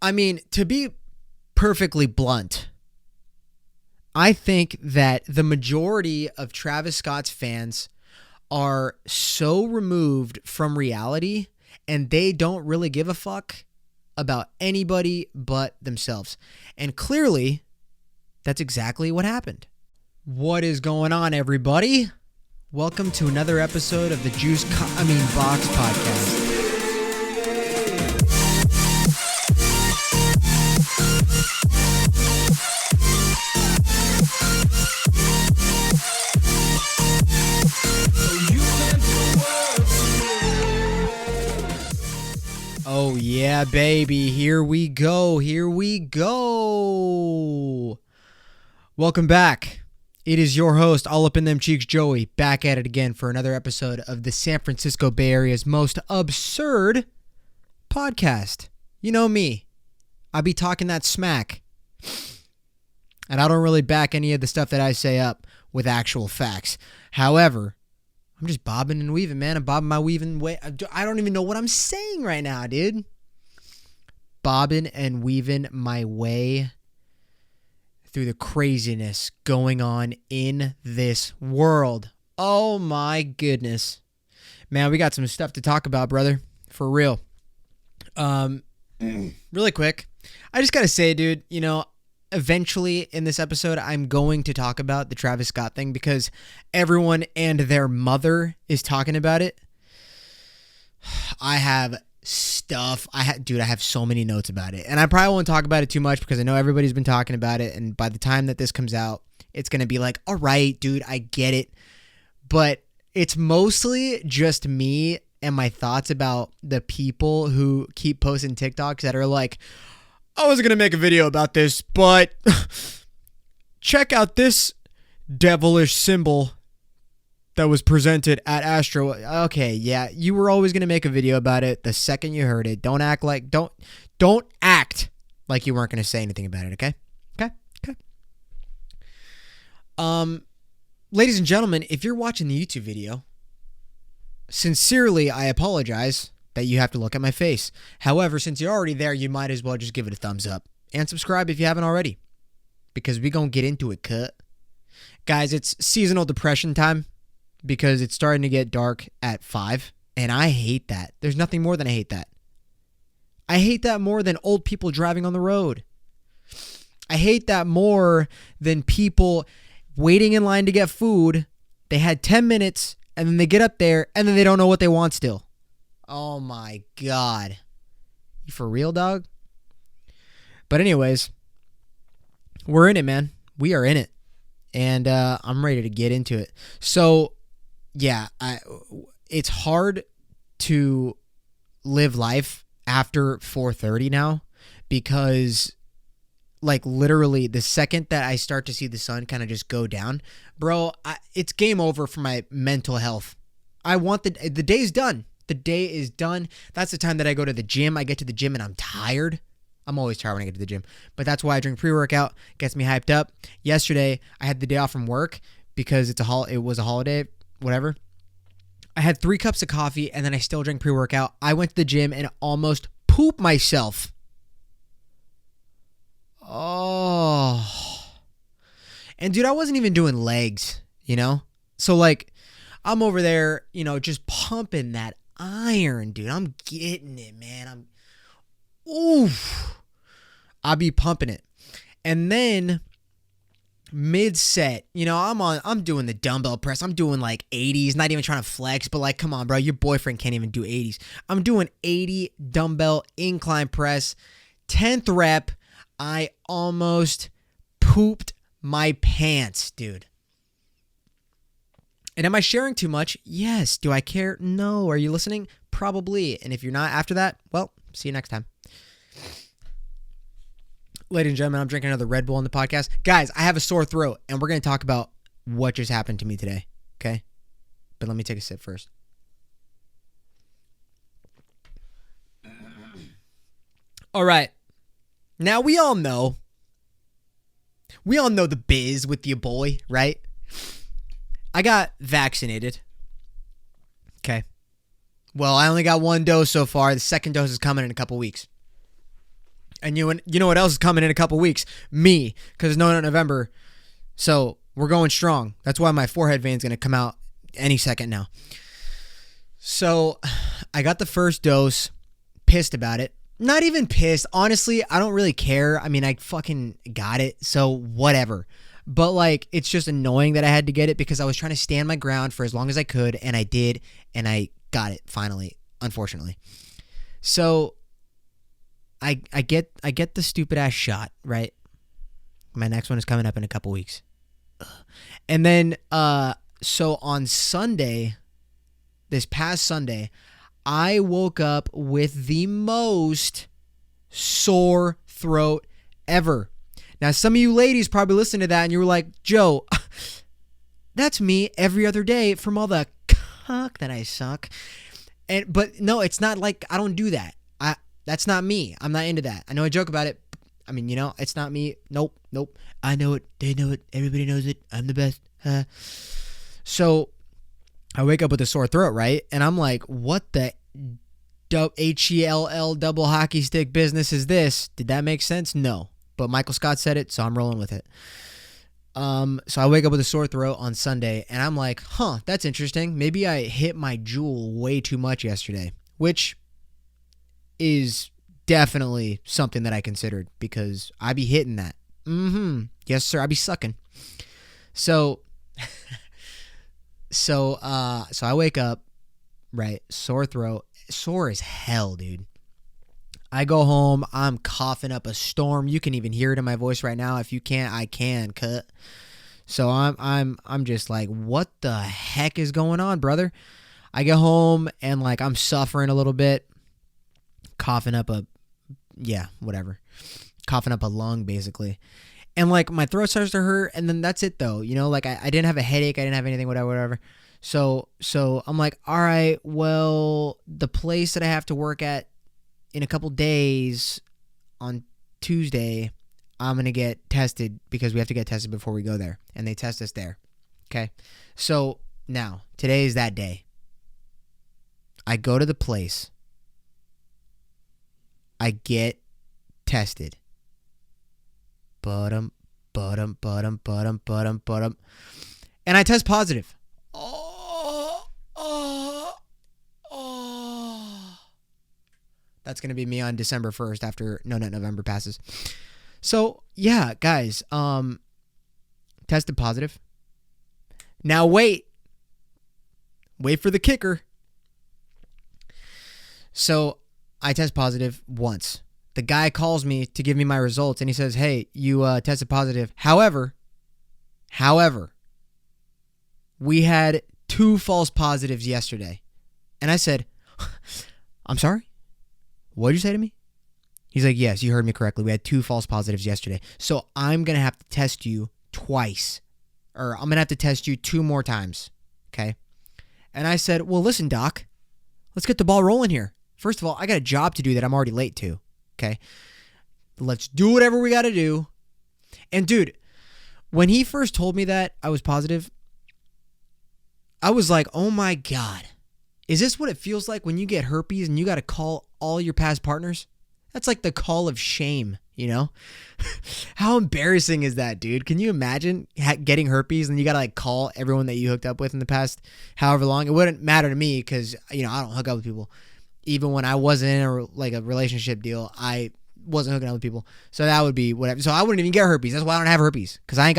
I mean, to be perfectly blunt, I think that the majority of Travis Scott's fans are so removed from reality and they don't really give a fuck about anybody but themselves. And clearly, that's exactly what happened. What is going on, everybody? Welcome to another episode of the Box Podcast. Oh yeah, baby. Here we go. Welcome back. It is your host, All Up in Them Cheeks, Joey, back at it again for another episode of the San Francisco Bay Area's most absurd podcast. You know me. I be talking that smack. And I don't really back any of the stuff that I say up with actual facts. However, I'm just bobbing and weaving, man. I'm bobbing my weaving way. I don't even know what I'm saying right now, dude. Bobbing and weaving my way through the craziness going on in this world. Oh my goodness. Man, we got some stuff to talk about, brother. For real. Really quick. I just gotta say, dude, eventually in this episode, I'm going to talk about the Travis Scott thing because everyone and their mother is talking about it. I have stuff. I have so many notes about it. And I probably won't talk about it too much because I know everybody's been talking about it. And by the time that this comes out, it's going to be like, all right, dude, I get it. But it's mostly just me and my thoughts about the people who keep posting TikToks that are like, I was going to make a video about this, but check out this devilish symbol that was presented at Astro. Okay, yeah, you were always going to make a video about it the second you heard it. Don't act like you weren't going to say anything about it, okay? Okay. Ladies and gentlemen, if you're watching the YouTube video, sincerely, I apologize that you have to look at my face. However, since you're already there, you might as well just give it a thumbs up. And subscribe if you haven't already. Because we gonna get into it, cut. Guys, it's seasonal depression time. Because it's starting to get dark at 5. And I hate that. There's nothing more than I hate that. I hate that more than old people driving on the road. I hate that more than people waiting in line to get food. They had 10 minutes, and then they get up there, and then they don't know what they want still. Oh my God. You for real, dog? But anyways, we're in it, man. We are in it. And I'm ready to get into it. So, yeah, it's hard to live life after 4:30 now because, like, literally the second that I start to see the sun kind of just go down, bro, it's game over for my mental health. I want the day's done. The day is done. That's the time that I go to the gym. I get to the gym and I'm tired. I'm always tired when I get to the gym. But that's why I drink pre-workout. Gets me hyped up. Yesterday, I had the day off from work because it was a holiday, whatever. I had 3 cups of coffee and then I still drank pre-workout. I went to the gym and almost pooped myself. Oh. And dude, I wasn't even doing legs, So like, I'm over there, just pumping that iron, dude. I'm getting it, man. I'll be pumping it. And then mid-set, I'm doing the dumbbell press. I'm doing like 80s, not even trying to flex, but like, come on, bro. Your boyfriend can't even do 80s. I'm doing 80 dumbbell incline press, 10th rep. I almost pooped my pants, dude. And am I sharing too much? Yes. Do I care? No. Are you listening? Probably. And if you're not after that, well, see you next time. Ladies and gentlemen, I'm drinking another Red Bull on the podcast. Guys, I have a sore throat, and we're going to talk about what just happened to me today, okay? But let me take a sip first. All right. Now, we all know the biz with your boy, right? I got vaccinated. Okay. Well, I only got 1 dose so far. The second dose is coming in a couple weeks. And you know what else is coming in a couple weeks? Me, because it's no November. So we're going strong. That's why my forehead vein's going to come out any second now. So I got the first dose, pissed about it. Not even pissed. Honestly, I don't really care. I mean, I fucking got it, so whatever. But like, it's just annoying that I had to get it because I was trying to stand my ground for as long as I could, and I did, and I got it finally, unfortunately. So I get the stupid ass shot, right? My next one is coming up in a couple weeks. And then so on Sunday, this past Sunday, I woke up with the most sore throat ever. Now, some of you ladies probably listened to that and you were like, Joe, that's me every other day from all the cock that I suck. But no, it's not like I don't do that. That's not me. I'm not into that. I know I joke about it. I mean, it's not me. Nope. I know it. They know it. Everybody knows it. I'm the best. So I wake up with a sore throat, right? And I'm like, what the HELL double hockey stick business is this? Did that make sense? No. But Michael Scott said it, so I'm rolling with it. So I wake up with a sore throat on Sunday, and I'm like, that's interesting. Maybe I hit my Juul way too much yesterday, which is definitely something that I considered because I be hitting that. Yes, sir. I be sucking. So I wake up, right? Sore throat. Sore as hell, dude. I go home. I'm coughing up a storm. You can even hear it in my voice right now. If you can't, I can cut. So I'm just like, what the heck is going on, brother? I get home and like I'm suffering a little bit, coughing up a lung basically. And like my throat starts to hurt, and then that's it though. Like I didn't have a headache, I didn't have anything, whatever. So I'm like, all right, well, the place that I have to work at in a couple days on Tuesday, I'm going to get tested because we have to get tested before we go there. And they test us there. Okay. So now today is that day. I go to the place. I get tested. And I test positive. That's going to be me on December 1st after November passes. So, yeah, guys, tested positive. Now wait for the kicker. So I test positive once. The guy calls me to give me my results, and he says, hey, you tested positive. However, we had 2 false positives yesterday. And I said, I'm sorry? What did you say to me? He's like, yes, you heard me correctly. We had 2 false positives yesterday. So I'm going to have to test you twice. Or I'm going to have to test you 2 more times. Okay? And I said, well, listen, doc. Let's get the ball rolling here. First of all, I got a job to do that I'm already late to. Okay? Let's do whatever we got to do. And dude, when he first told me that I was positive, I was like, oh my God. Is this what it feels like when you get herpes and you got to call all your past partners? That's like the call of shame, How embarrassing is that, dude? Can you imagine getting herpes and you got to like call everyone that you hooked up with in the past however long? It wouldn't matter to me because, I don't hook up with people. Even when I wasn't in a relationship deal, I wasn't hooking up with people. So that would be whatever. So I wouldn't even get herpes. That's why I don't have herpes because I ain't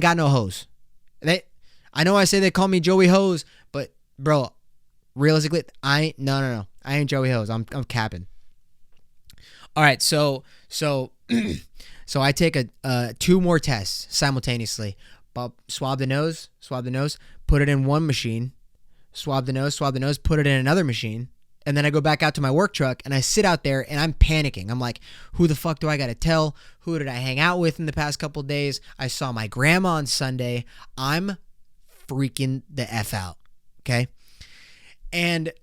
got no hoes. I know I say they call me Joey Hose, but bro, realistically, no. I ain't Joey Hose. I'm capping. All right, so I take 2 more tests simultaneously. Swab the nose, put it in one machine, swab the nose, put it in another machine, and then I go back out to my work truck and I sit out there and I'm panicking. I'm like, who the fuck do I got to tell? Who did I hang out with in the past couple of days? I saw my grandma on Sunday. I'm freaking the F out, okay? And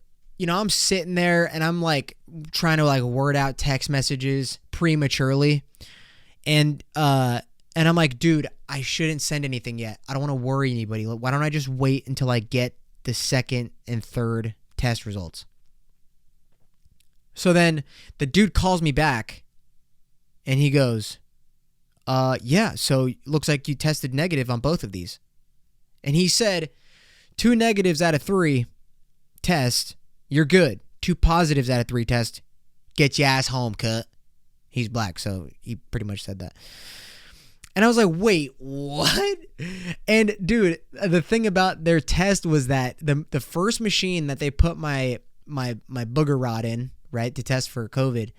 I'm sitting there and I'm like trying to like word out text messages prematurely. And I'm like, dude, I shouldn't send anything yet. I don't want to worry anybody. Why don't I just wait until I get the second and third test results? So then the dude calls me back And he goes, yeah, so looks like you tested negative on both of these. And he said, 2 negatives out of 3 tests, you're good. 2 positives out of 3 tests, get your ass home, cut. He's black, so he pretty much said that. And I was like, wait, what? And dude, the thing about their test was that the first machine that they put my booger rod in, right, to test for COVID,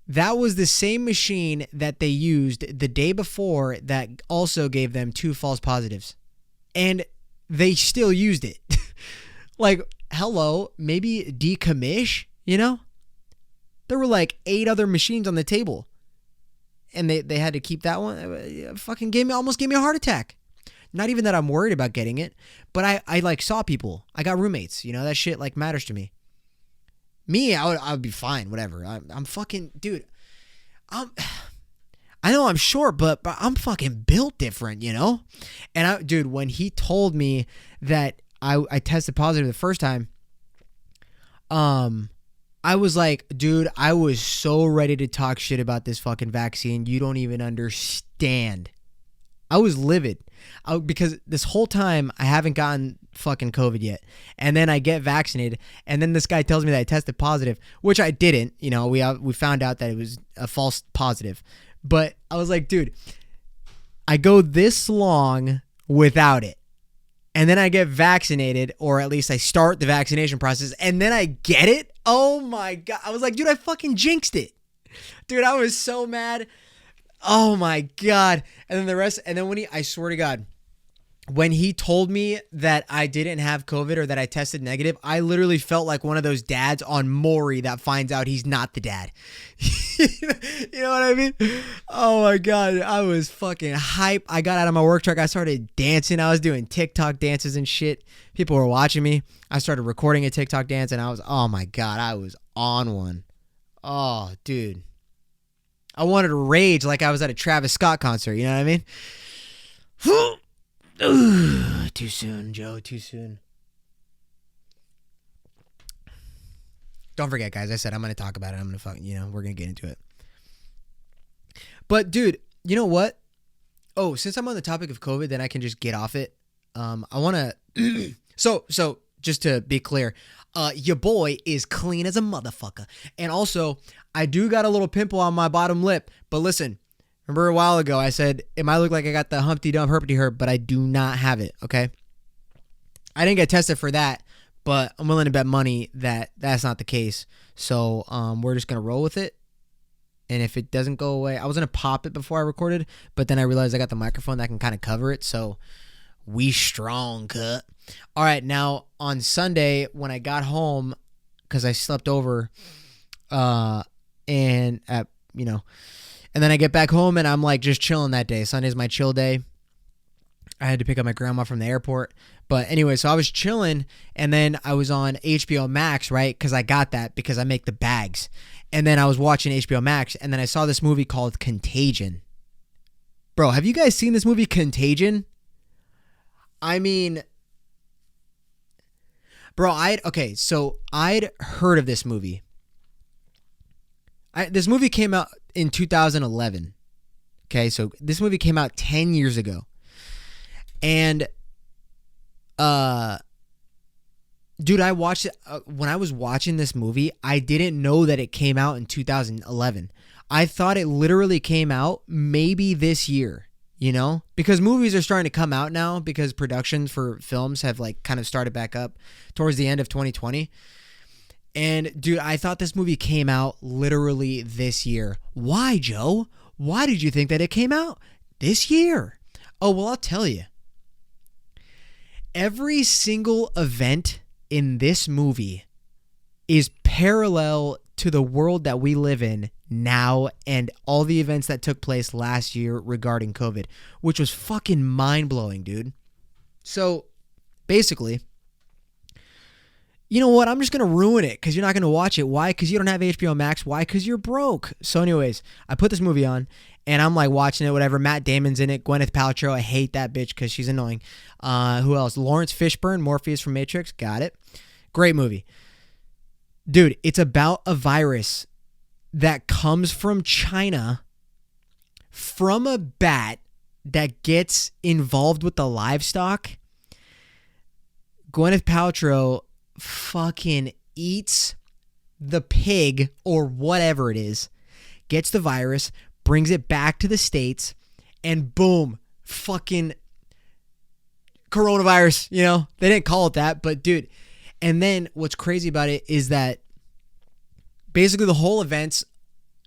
that was the same machine that they used the day before that also gave them 2 false positives. And they still used it. Like, hello, maybe decommish, you know? There were like 8 other machines on the table. And they had to keep that one. Fucking almost gave me a heart attack. Not even that I'm worried about getting it, but I like saw people. I got roommates, you know, that shit like matters to me. Me, I would be fine, whatever. I'm fucking, dude. I know I'm short, but I'm fucking built different, you know? And dude, when he told me that I tested positive the first time, I was like, dude, I was so ready to talk shit about this fucking vaccine. You don't even understand. I was livid because this whole time I haven't gotten fucking COVID yet. And then I get vaccinated. And then this guy tells me that I tested positive, which I didn't. You know, we found out that it was a false positive. But I was like, dude, I go this long without it. And then I get vaccinated, or at least I start the vaccination process, and then I get it? Oh my God. I was like, dude, I fucking jinxed it. Dude, I was so mad. Oh my God. And then the rest, and then I swear to God, when he told me that I didn't have COVID or that I tested negative, I literally felt like one of those dads on Maury that finds out he's not the dad. You know what I mean? Oh my God. I was fucking hype. I got out of my work truck. I started dancing. I was doing TikTok dances and shit. People were watching me. I started recording a TikTok dance and oh my God, I was on one. Oh, dude. I wanted to rage like I was at a Travis Scott concert. You know what I mean? Too soon, Joe. Too soon. Don't forget, guys. I said I'm going to talk about it. I'm going to we're going to get into it. But, dude, you know what? Oh, since I'm on the topic of COVID, then I can just get off it. I want to... So, just to be clear, your boy is clean as a motherfucker. And also, I do got a little pimple on my bottom lip. But listen... Remember a while ago I said it might look like I got the Humpty Dump Herpety Herp, but I do not have it, okay? I didn't get tested for that, but I'm willing to bet money that that's not the case. So we're just going to roll with it. And if it doesn't go away, I was going to pop it before I recorded, but then I realized I got the microphone that can kind of cover it. So we strong, cut. All right, now on Sunday when I got home, because I slept over and at, and then I get back home and I'm like just chilling that day. Sunday's my chill day. I had to pick up my grandma from the airport. But anyway, so I was chilling and then I was on HBO Max, right? Because I got that because I make the bags. And then I was watching HBO Max and then I saw this movie called Contagion. Bro, have you guys seen this movie Contagion? I mean, bro, I'd heard of this movie. This movie came out in 2011. Okay, so this movie came out 10 years ago. And, dude, I watched it. When I was watching this movie, I didn't know that it came out in 2011. I thought it literally came out maybe this year, because movies are starting to come out now because productions for films have like kind of started back up towards the end of 2020. And, dude, I thought this movie came out literally this year. Why, Joe? Why did you think that it came out this year? Oh, well, I'll tell you. Every single event in this movie is parallel to the world that we live in now and all the events that took place last year regarding COVID, which was fucking mind-blowing, dude. So, basically... You know what? I'm just going to ruin it because you're not going to watch it. Why? Because you don't have HBO Max. Why? Because you're broke. So anyways, I put this movie on and I'm like watching it, whatever. Matt Damon's in it. Gwyneth Paltrow. I hate that bitch because she's annoying. Who else? Lawrence Fishburne, Morpheus from Matrix. Got it. Great movie. Dude, it's about a virus that comes from China from a bat that gets involved with the livestock. Gwyneth Paltrow fucking eats the pig or whatever it is, gets the virus, brings it back to the States, and boom, fucking coronavirus. You know, they didn't call it that, but dude. And then what's crazy about it is that basically the whole event's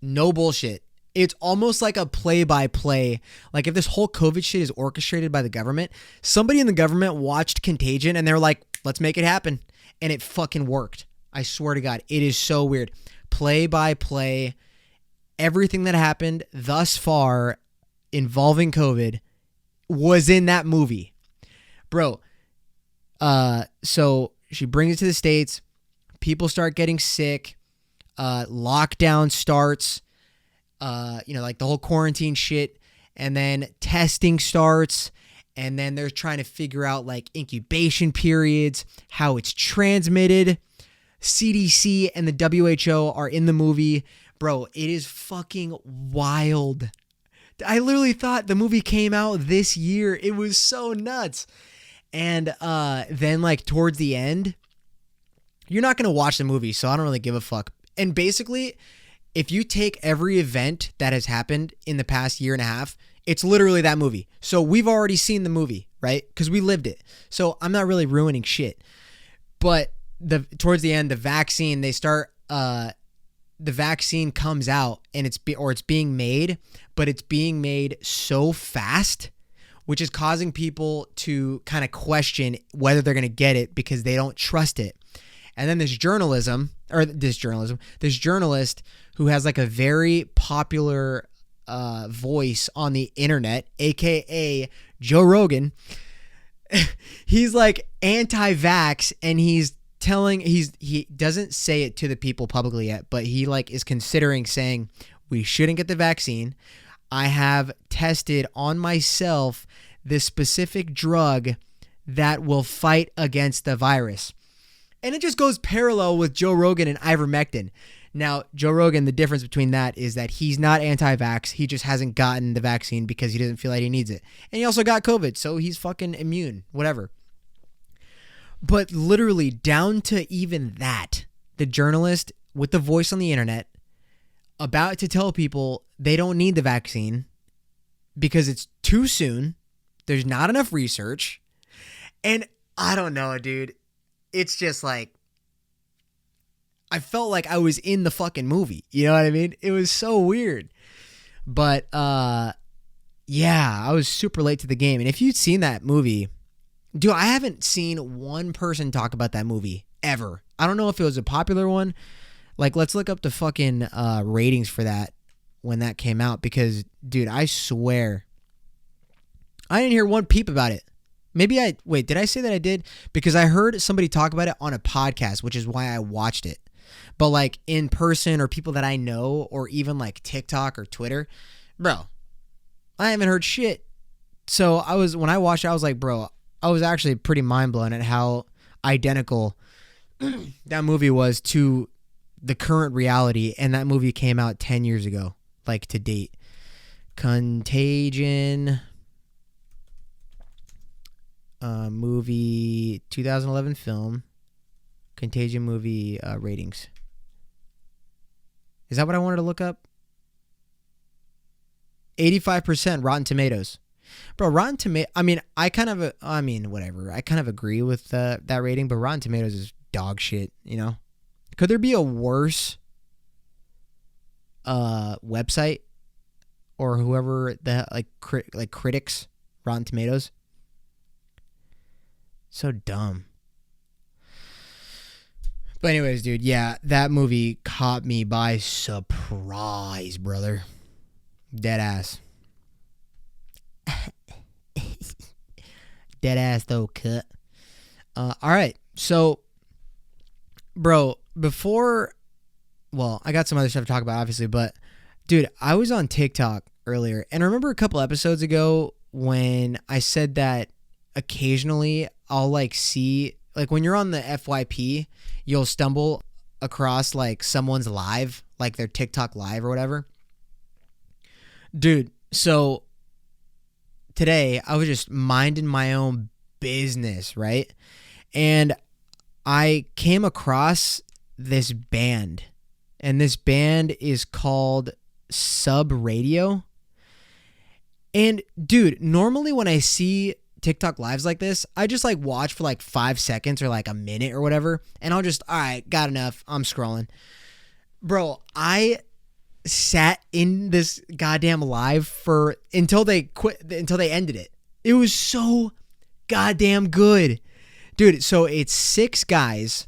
no bullshit. It's almost like a play-by-play. Like if this whole COVID shit is orchestrated by the government, somebody in the government watched Contagion and they're like, let's make it happen. And it fucking worked. I swear to God, it is so weird. Play-by-play. Everything that happened thus far involving COVID was in that movie. Bro, so she brings it to the States. People start getting sick. Lockdown starts. Like the whole quarantine shit. And then testing starts. And then they're trying to figure out like incubation periods, how it's transmitted. CDC and the WHO are in the movie. Bro, it is fucking wild. I literally thought the movie came out this year. It was so nuts. And then like towards the end, you're not going to watch the movie, so I don't really give a fuck. And basically, if you take every event that has happened in the past year and a half, it's literally that movie. So we've already seen the movie, right? Because we lived it. So I'm not really ruining shit. But towards the end, the vaccine, they start, the vaccine comes out and it's being made, but it's being made so fast, which is causing people to kind of question whether they're going to get it because they don't trust it. And then this journalist who has like a very popular voice on the internet, aka Joe Rogan, he's like anti-vax, and he doesn't say it to the people publicly yet, but he like is considering saying we shouldn't get the vaccine. I have tested on myself this specific drug that will fight against the virus. And it just goes parallel with Joe Rogan and ivermectin. Now, Joe Rogan, the difference between that is that he's not anti-vax. He just hasn't gotten the vaccine because he doesn't feel like he needs it. And he also got COVID, so he's fucking immune, whatever. But literally down to even that, the journalist with the voice on the internet about to tell people they don't need the vaccine because it's too soon. There's not enough research. And I don't know, dude. It's just like, I felt like I was in the fucking movie. You know what I mean? It was so weird. But, yeah, I was super late to the game. And if you'd seen that movie, dude, I haven't seen one person talk about that movie ever. I don't know if it was a popular one. Like, let's look up the fucking ratings for that when that came out. Because, dude, I swear, I didn't hear one peep about it. Wait, did I say that I did? Because I heard somebody talk about it on a podcast, which is why I watched it. But like in person or people that I know or even like TikTok or Twitter, bro, I haven't heard shit. So when I watched it, I was like, bro, I was actually pretty mind blown at how identical that movie was to the current reality. And that movie came out 10 years ago, like to date. Contagion. Movie 2011 film. Contagion movie ratings. Is that what I wanted to look up? 85% Rotten Tomatoes. Bro, Rotten Tomatoes, whatever. I kind of agree with that rating, but Rotten Tomatoes is dog shit, you know? Could there be a worse website or whoever critics Rotten Tomatoes? So dumb. But anyways, dude, yeah, that movie caught me by surprise, brother. Dead ass. Dead ass though, cut. All right, so, bro, I got some other stuff to talk about, obviously, but, dude, I was on TikTok earlier, and I remember a couple episodes ago when I said that occasionally I'll like see, like when you're on the FYP, you'll stumble across like someone's live, like their TikTok live or whatever. Dude, so today I was just minding my own business, right? And I came across this band, and this band is called Sub Radio. And dude, normally when I see TikTok lives like this, I just like watch for like 5 seconds or like a minute or whatever, and I'll just, all right, got enough, I'm scrolling. Bro, I sat in this goddamn live until they ended it. It was so goddamn good. Dude, so it's 6 guys,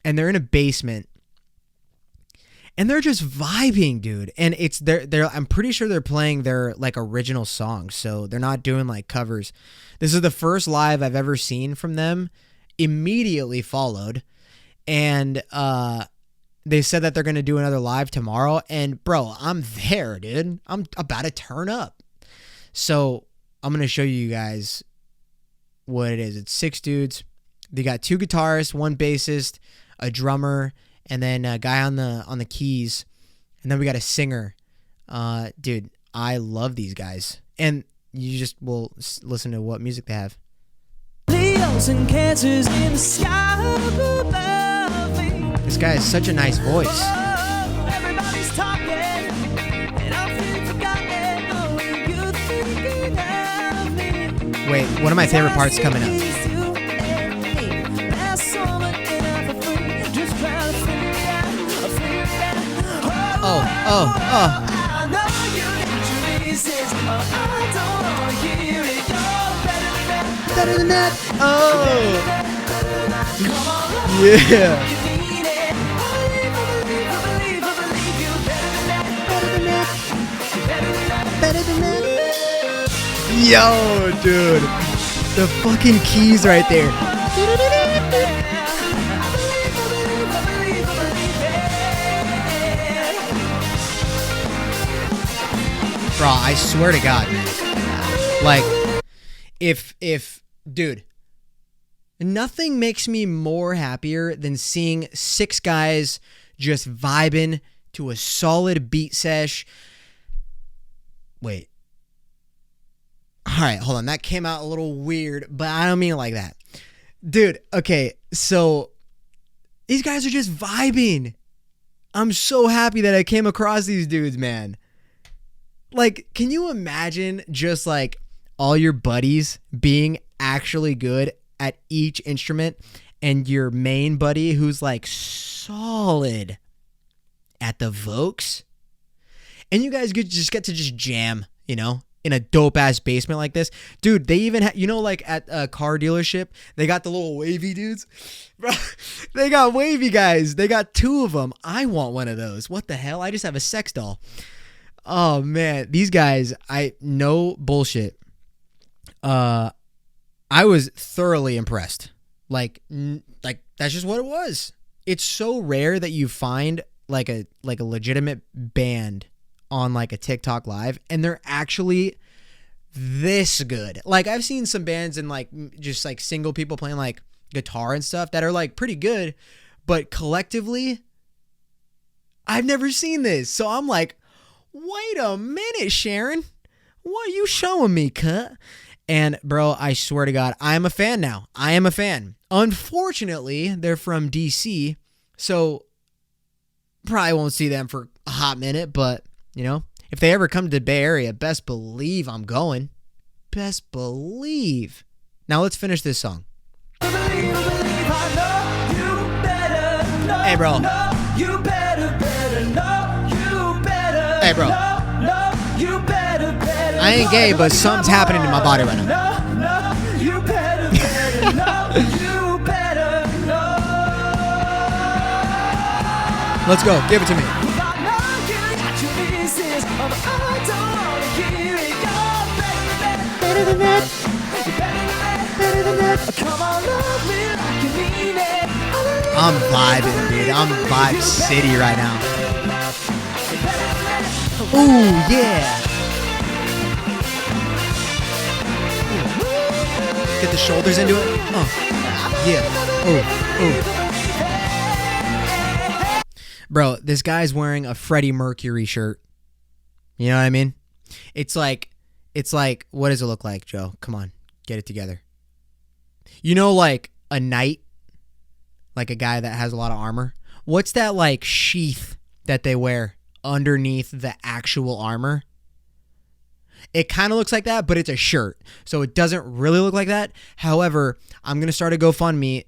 and they're in a basement, and they're just vibing, dude. And it's they're I'm pretty sure they're playing their like original songs, so they're not doing like covers. This is the first live I've ever seen from them. Immediately followed, and they said that they're gonna do another live tomorrow. And bro, I'm there, dude. I'm about to turn up. So I'm gonna show you guys what it is. It's 6 dudes. They got 2 guitarists, 1 bassist, a drummer, and then a guy on the keys, and then we got a singer. Dude, I love these guys, and you just will listen to what music they have. Leos and Cancers in the sky above me. This guy has such a nice voice. Everybody's talking, and I feel forgotten. Oh, you thinking of me. Wait, one of my favorite parts coming up. Oh. I know you get your reasons. I don't want to hear it. You're better than that. Oh. Come on, yeah. You need it. I believe you. Better than that. Yo, dude. The fucking keys right there. Bro, I swear to God, man. Like, if, dude, nothing makes me more happier than seeing 6 guys just vibing to a solid beat sesh. Wait. All right, hold on. That came out a little weird, but I don't mean it like that. Dude, okay, so these guys are just vibing. I'm so happy that I came across these dudes, man. Like, can you imagine just like all your buddies being actually good at each instrument, and your main buddy who's like solid at the vocals, and you guys get to jam, you know, in a dope ass basement like this? Dude, they even you know, like at a car dealership, they got the little wavy dudes. Bro, they got wavy guys. They got 2 of them. I want one of those. What the hell? I just have a sex doll. Oh man, these guys, no bullshit. I was thoroughly impressed. Like that's just what it was. It's so rare that you find like a legitimate band on like a TikTok live, and they're actually this good. Like, I've seen some bands and like just like single people playing like guitar and stuff that are like pretty good, but collectively, I've never seen this. So I'm like, wait a minute, Sharon. What are you showing me, cut? And bro, I swear to God, I am a fan now. I am a fan. Unfortunately, they're from DC, so probably won't see them for a hot minute, but you know, if they ever come to the Bay Area, best believe I'm going. Best believe. Now let's finish this song. Hey, bro. Hey, bro. I ain't gay, but something's happening in my body right now. Let's go. Give it to me. I'm vibing, dude. I'm vibe city right now. Ooh, yeah. Get the shoulders into it. Yeah. Oh. Bro, this guy's wearing a Freddie Mercury shirt. You know what I mean? It's like, what does it look like, Joe? Come on, get it together. You know, like a knight, like a guy that has a lot of armor. What's that like sheath that they wear underneath the actual armor? It kind of looks like that, but it's a shirt. So it doesn't really look like that. However, I'm going to start a GoFundMe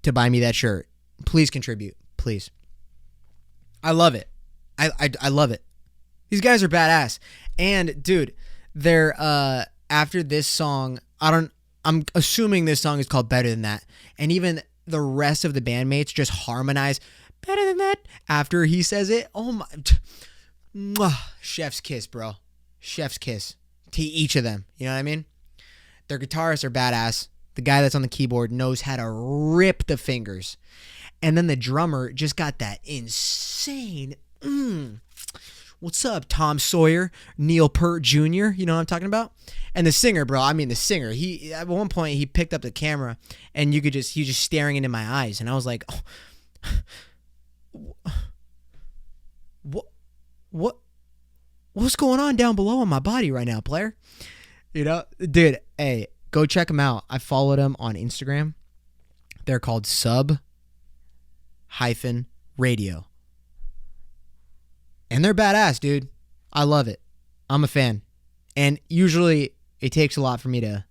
to buy me that shirt. Please contribute. Please. I love it. I love it. These guys are badass. And dude, they're after this song, I'm assuming this song is called Better Than That. And even the rest of the bandmates just harmonize Better Than That after he says it. Oh my. Mwah, chef's kiss, bro. Chef's kiss to each of them. You know what I mean? Their guitarists are badass. The guy that's on the keyboard knows how to rip the fingers. And then the drummer just got that insane. What's up, Tom Sawyer, Neil Peart Jr.? You know what I'm talking about? And the singer, bro. I mean, the singer. He at one point he picked up the camera and he was just staring into my eyes, and I was like, what's going on down below in my body right now, player? You know, dude. Hey, go check them out. I followed them on Instagram. They're called Sub-Radio. And they're badass, dude. I love it. I'm a fan. And usually it takes a lot for me to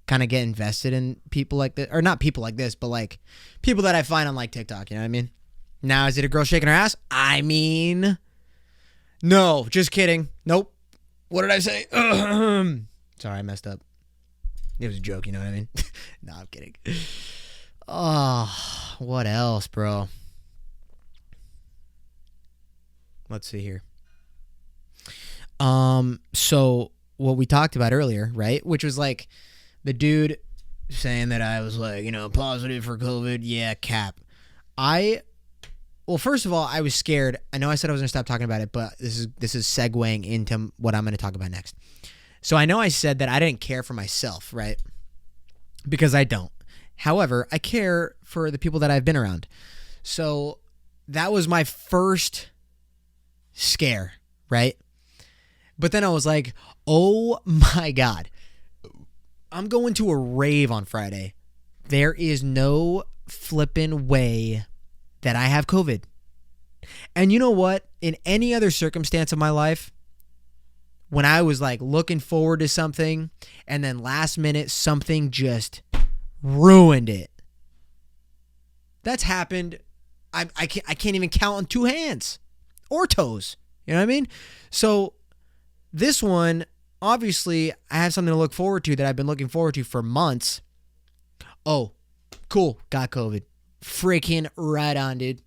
kind of get invested in people like this. Or not people like this, but like people that I find on like TikTok. You know what I mean? Now, is it a girl shaking her ass? I mean, no, just kidding. Nope. What did I say? Sorry, I messed up. It was a joke, you know what I mean? No, I'm kidding. Oh, what else, bro? Let's see here. So what we talked about earlier, right? Which was like the dude saying that I was like, positive for COVID. Yeah, cap. Well, first of all, I was scared. I know I said I was going to stop talking about it, but this is segueing into what I'm going to talk about next. So I know I said that I didn't care for myself, right? Because I don't. However, I care for the people that I've been around. So that was my first scare, right? But then I was like, oh my God. I'm going to a rave on Friday. There is no flippin' way that I have COVID. And you know what? In any other circumstance of my life, when I was like looking forward to something and then last minute something just ruined it. That's happened. I can't even count on two hands or toes. You know what I mean? So this one, obviously, I have something to look forward to that I've been looking forward to for months. Oh, cool. Got COVID. Freaking right on, dude.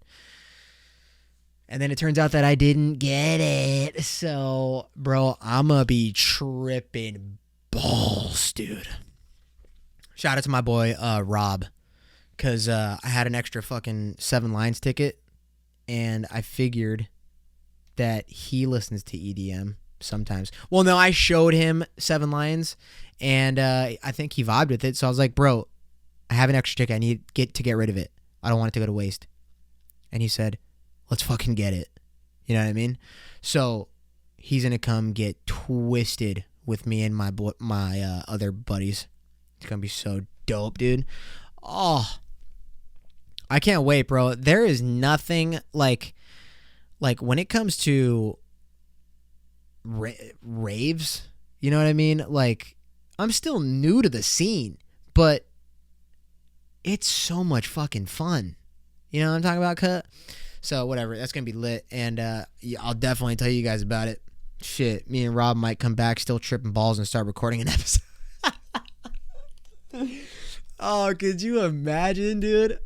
And then it turns out that I didn't get it. So, bro, I'm going to be tripping balls, dude. Shout out to my boy, Rob. Because I had an extra fucking 7 Lines ticket. And I figured that he listens to EDM sometimes. Well, no, I showed him 7 Lions. And I think he vibed with it. So I was like, bro, I have an extra ticket. I need to get rid of it. I don't want it to go to waste. And he said, let's fucking get it. You know what I mean? So he's going to come get twisted with me and my other buddies. It's going to be so dope, dude. Oh, I can't wait, bro. There is nothing like when it comes to raves, you know what I mean? Like, I'm still new to the scene, but it's so much fucking fun. You know what I'm talking about, Cut? So, whatever. That's going to be lit. And I'll definitely tell you guys about it. Shit. Me and Rob might come back still tripping balls and start recording an episode. Oh, could you imagine, dude?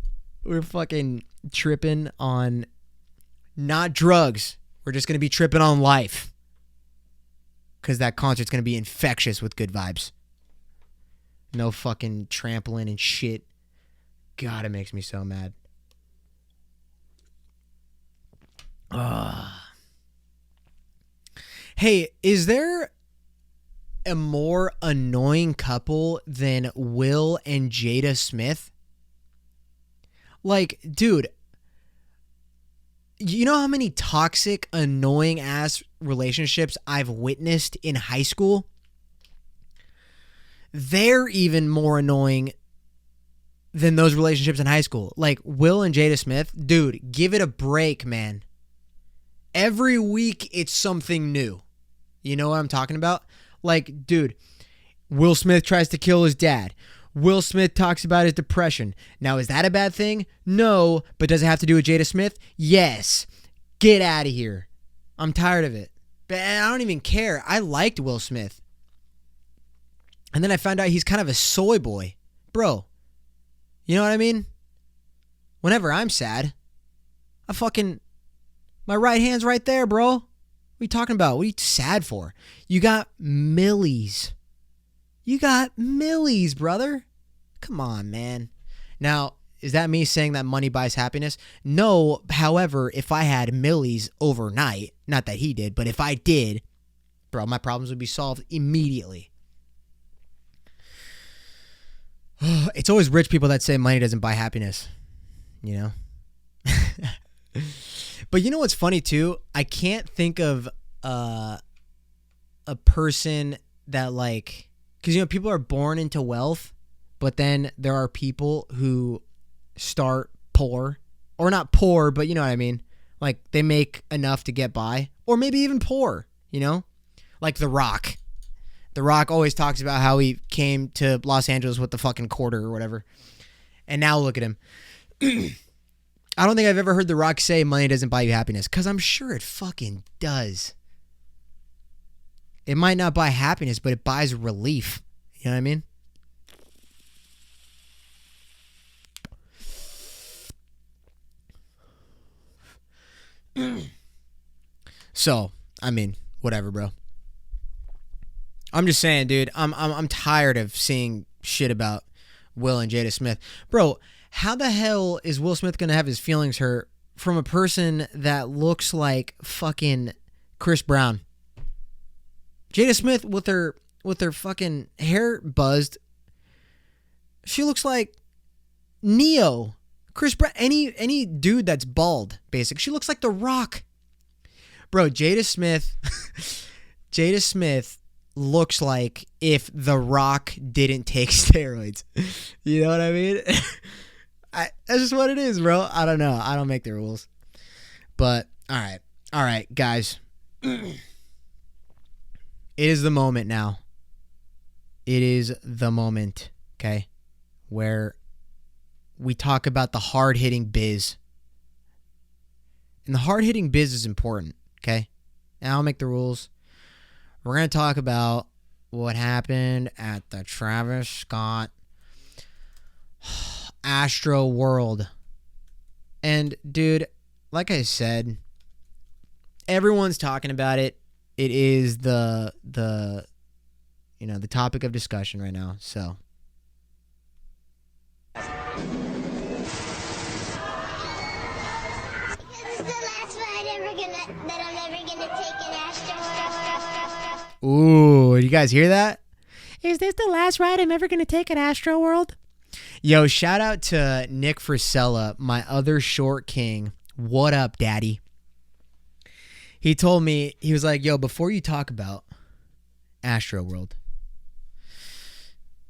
We're fucking tripping on not drugs. We're just going to be tripping on life. Because that concert's going to be infectious with good vibes. No fucking trampling and shit. God, it makes me so mad. Hey, is there a more annoying couple than Will and Jada Smith? Like, dude, You know how many toxic, annoying ass relationships I've witnessed in high school? They're even more annoying than those relationships in high school. Like Will and Jada Smith, dude, give it a break, man. Every week it's something new. You know what I'm talking about? Like, dude, Will Smith tries to kill his dad. Will Smith talks about his depression. Now, is that a bad thing? No, but does it have to do with Jada Smith? Yes. Get out of here. I'm tired of it. But I don't even care. I liked Will Smith. And then I found out he's kind of a soy boy. Bro, you know what I mean? Whenever I'm sad, my right hand's right there, bro. What are you talking about? What are you sad for? You got millies. You got millies, brother. Come on, man. Now, is that me saying that money buys happiness? No. However, if I had millies overnight, not that he did, but if I did, bro, my problems would be solved immediately. It's always rich people that say money doesn't buy happiness, you know? But you know what's funny too? I can't think of a person that like, because you know people are born into wealth, but then there are people who start poor, or not poor, but you know what I mean? Like they make enough to get by, or maybe even poor, you know? Like The Rock. The Rock always talks about how he came to Los Angeles with the fucking quarter or whatever. And now look at him. I don't think I've ever heard The Rock say money doesn't buy you happiness, because I'm sure it fucking does. It might not buy happiness, but it buys relief. You know what I mean? So, I mean, whatever, bro. I'm just saying, dude, I'm tired of seeing shit about Will and Jada Smith. Bro, how the hell is Will Smith going to have his feelings hurt from a person that looks like fucking Chris Brown? Jada Smith with her fucking hair buzzed, she looks like Neo. Chris Brown, any dude that's bald, basically. She looks like The Rock. Bro, Jada Smith looks like if The Rock didn't take steroids. You know what I mean? That's just what it is, bro. I don't know. I don't make the rules. But, all right, guys. It is the moment now. It is the moment, okay, where we talk about the hard-hitting biz. And the hard-hitting biz is important, okay? And I'll make the rules. We're going to talk about what happened at the Travis Scott Trashtroworld. And, dude, like I said, everyone's talking about it. It is the topic of discussion right now, so. Ooh, you guys hear that? Is this the last ride I'm ever going to take at Trashtroworld? Yo, shout out to Nick Frisella, my other short king. What up, daddy? He told me, he was like, yo, before you talk about Trashtroworld,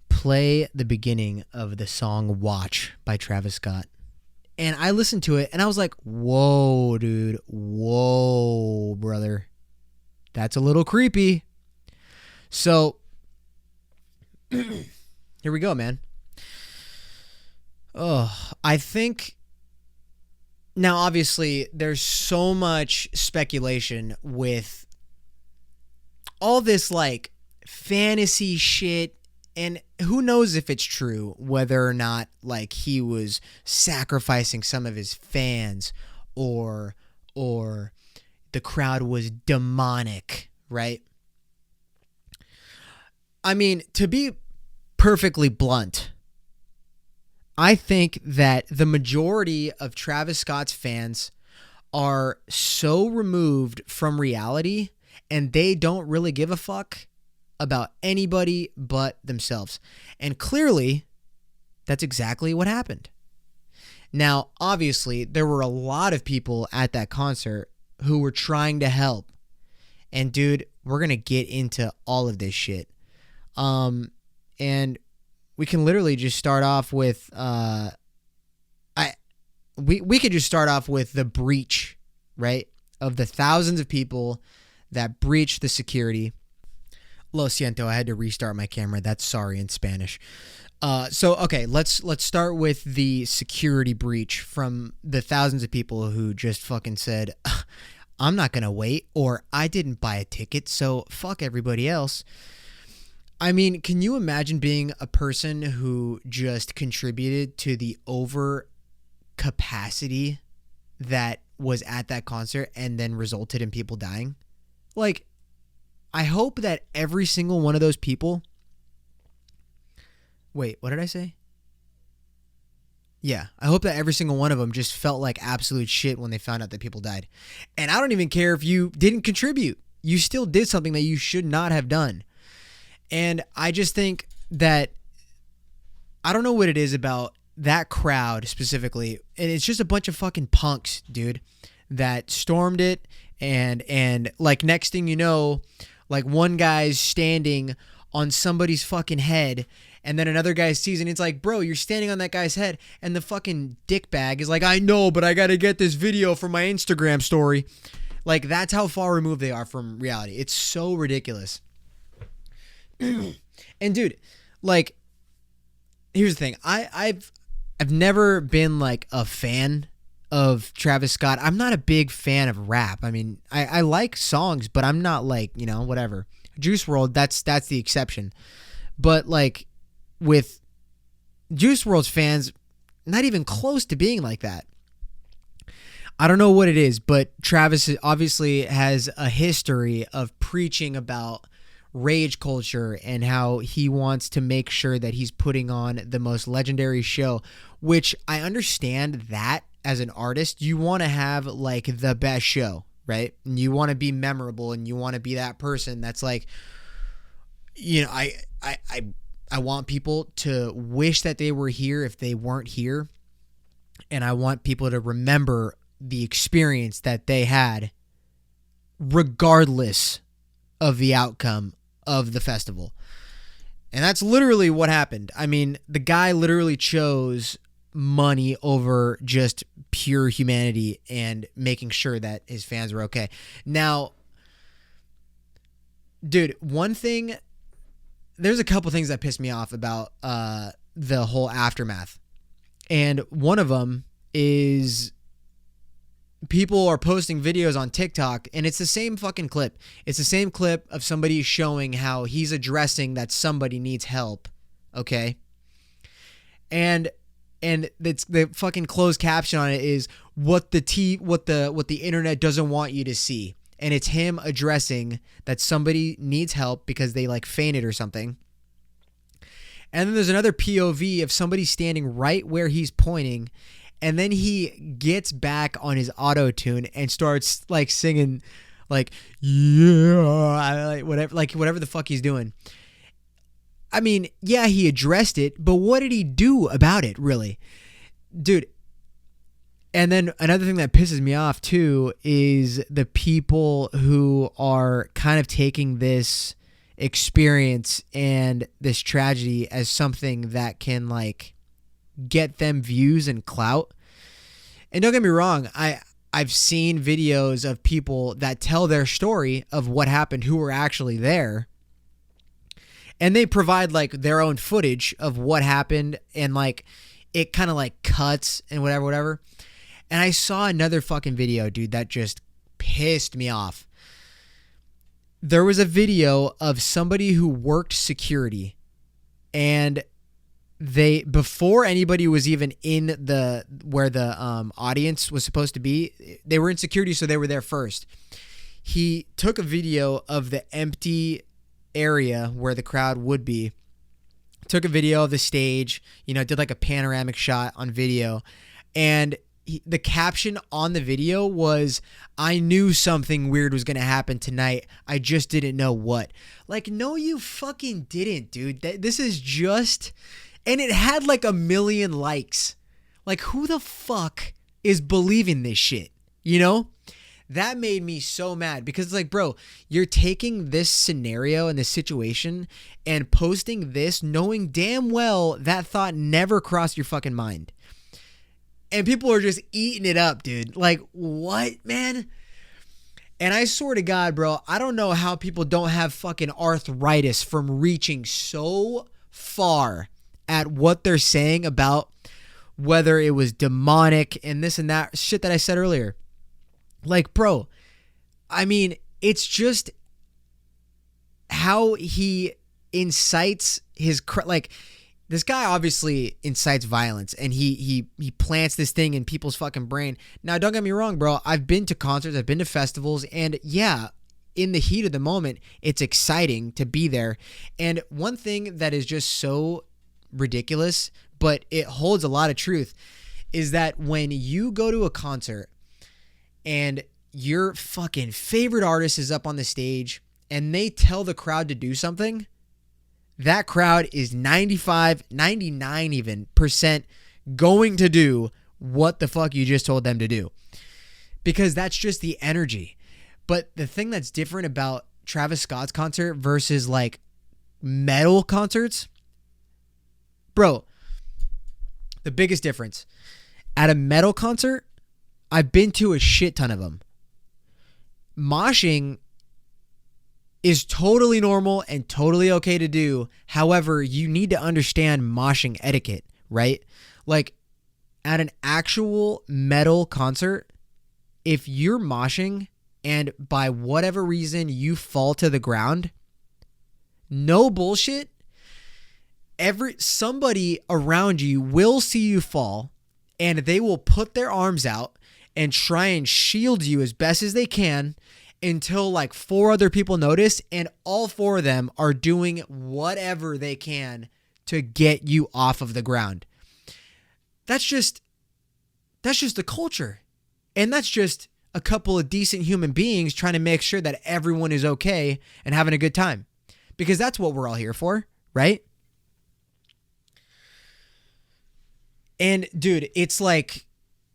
play the beginning of the song Watch by Travis Scott. And I listened to it, and I was like, whoa, dude. Whoa, brother. That's a little creepy. So, here we go, man. Oh, I think... Now, obviously, there's so much speculation with all this, like, fantasy shit. And who knows if it's true, whether or not, like, he was sacrificing some of his fans or the crowd was demonic, right? I mean, to be perfectly blunt, I think that the majority of Travis Scott's fans are so removed from reality and they don't really give a fuck about anybody but themselves. And clearly, that's exactly what happened. Now, obviously, there were a lot of people at that concert who were trying to help. And dude, we're going to get into all of this shit. And we can literally just start off with we could just start off with the breach, right? Of the thousands of people that breached the security. Lo siento, I had to restart my camera. That's sorry in Spanish. So okay, let's start with the security breach from the thousands of people who just fucking said, I'm not gonna wait, or I didn't buy a ticket, so fuck everybody else. I mean, can you imagine being a person who just contributed to the over capacity that was at that concert and then resulted in people dying? Like, I hope that every single one of those people... Wait, what did I say? Yeah, I hope that every single one of them just felt like absolute shit when they found out that people died. And I don't even care if you didn't contribute. You still did something that you should not have done. And I just think that... I don't know what it is about that crowd specifically. And it's just a bunch of fucking punks, dude, that stormed it. And like, next thing you know, like, one guy's standing on somebody's fucking head, and then another guy sees it, and it's like, bro, you're standing on that guy's head, and the fucking dickbag is like, I know, but I gotta get this video for my Instagram story. Like, that's how far removed they are from reality. It's so ridiculous. And dude, like, here's the thing. I've never been like a fan of Travis Scott. I'm not a big fan of rap. I mean, I like songs, but I'm not like, you know, whatever. Juice WRLD, that's the exception. But like, with Juice WRLD's fans, not even close to being like that. I don't know what it is, but Travis obviously has a history of preaching about rage culture and how he wants to make sure that he's putting on the most legendary show, which I understand that as an artist, you want to have like the best show, right? And you want to be memorable, and you want to be that person that's like, you know, I want people to wish that they were here if they weren't here. And I want people to remember the experience that they had regardless of the outcome of the festival. And that's literally what happened. I mean, the guy literally chose money over just pure humanity and making sure that his fans were okay. Now, dude, one thing, there's a couple things that pissed me off about the whole aftermath. And one of them is people are posting videos on TikTok, and it's the same fucking clip. It's the same clip of somebody showing how he's addressing that somebody needs help, okay? And it's the fucking closed caption on it is what the internet doesn't want you to see. And it's him addressing that somebody needs help because they like fainted or something. And then there's another POV of somebody standing right where he's pointing, and then he gets back on his auto-tune and starts like singing like, yeah, whatever the fuck he's doing. I mean, yeah, he addressed it, but what did he do about it, really? Dude. And then another thing that pisses me off, too, is the people who are kind of taking this experience and this tragedy as something that can, like, get them views and clout. And don't get me wrong, I've seen videos of people that tell their story of what happened who were actually there. And they provide, like, their own footage of what happened, and, like, it kind of, like, cuts and whatever. And I saw another fucking video, dude, that just pissed me off. There was a video of somebody who worked security, and they, before anybody was even in the where the audience was supposed to be, they were in security, so they were there first. He took a video of the empty area where the crowd would be, took a video of the stage, you know, did like a panoramic shot on video, and the caption on the video was, I knew something weird was going to happen tonight. I just didn't know what. Like, no, you fucking didn't, dude. This is just... And it had like 1 million likes. Like, who the fuck is believing this shit? You know? That made me so mad because it's like, bro, you're taking this scenario and this situation and posting this knowing damn well that thought never crossed your fucking mind. And people are just eating it up, dude. Like, what, man? And I swear to God, bro, I don't know how people don't have fucking arthritis from reaching so far at what they're saying about whether it was demonic and this and that shit that I said earlier. Like, bro, I mean, it's just how he incites his, like, this guy obviously incites violence and he plants this thing in people's fucking brain. Now, don't get me wrong, bro. I've been to concerts, I've been to festivals, and yeah, in the heat of the moment, it's exciting to be there. And one thing that is just so ridiculous, but it holds a lot of truth, is that when you go to a concert and your fucking favorite artist is up on the stage and they tell the crowd to do something, that crowd is 95, 99 even % going to do what the fuck you just told them to do. Because that's just the energy. But the thing that's different about Travis Scott's concert versus like metal concerts, bro, the biggest difference. At a metal concert, I've been to a shit ton of them. Moshing is totally normal and totally okay to do. However, you need to understand moshing etiquette, right? Like at an actual metal concert, if you're moshing and by whatever reason you fall to the ground, no bullshit, somebody around you will see you fall and they will put their arms out and try and shield you as best as they can until like 4 other people notice, and all 4 of them are doing whatever they can to get you off of the ground. That's just the culture. And that's just a couple of decent human beings trying to make sure that everyone is okay and having a good time. Because that's what we're all here for, right? And dude, it's like,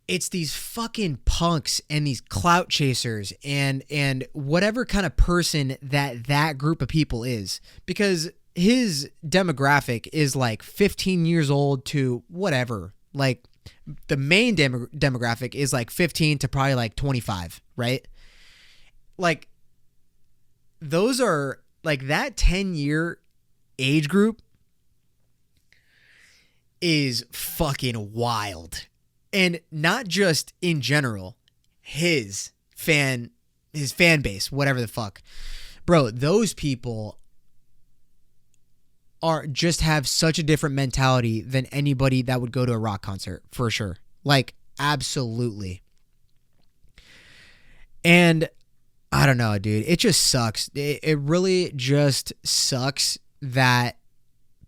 it's these fucking punks and these clout chasers and whatever kind of person that group of people is, because his demographic is like 15 years old to whatever. Like the main demographic is like 15 to probably like 25, right? Like those are like that 10-year age group is fucking wild. And not just in general, his fan base, whatever the fuck. Bro, those people just have such a different mentality than anybody that would go to a rock concert, for sure. Like, absolutely. And I don't know, dude. It just sucks. It really just sucks that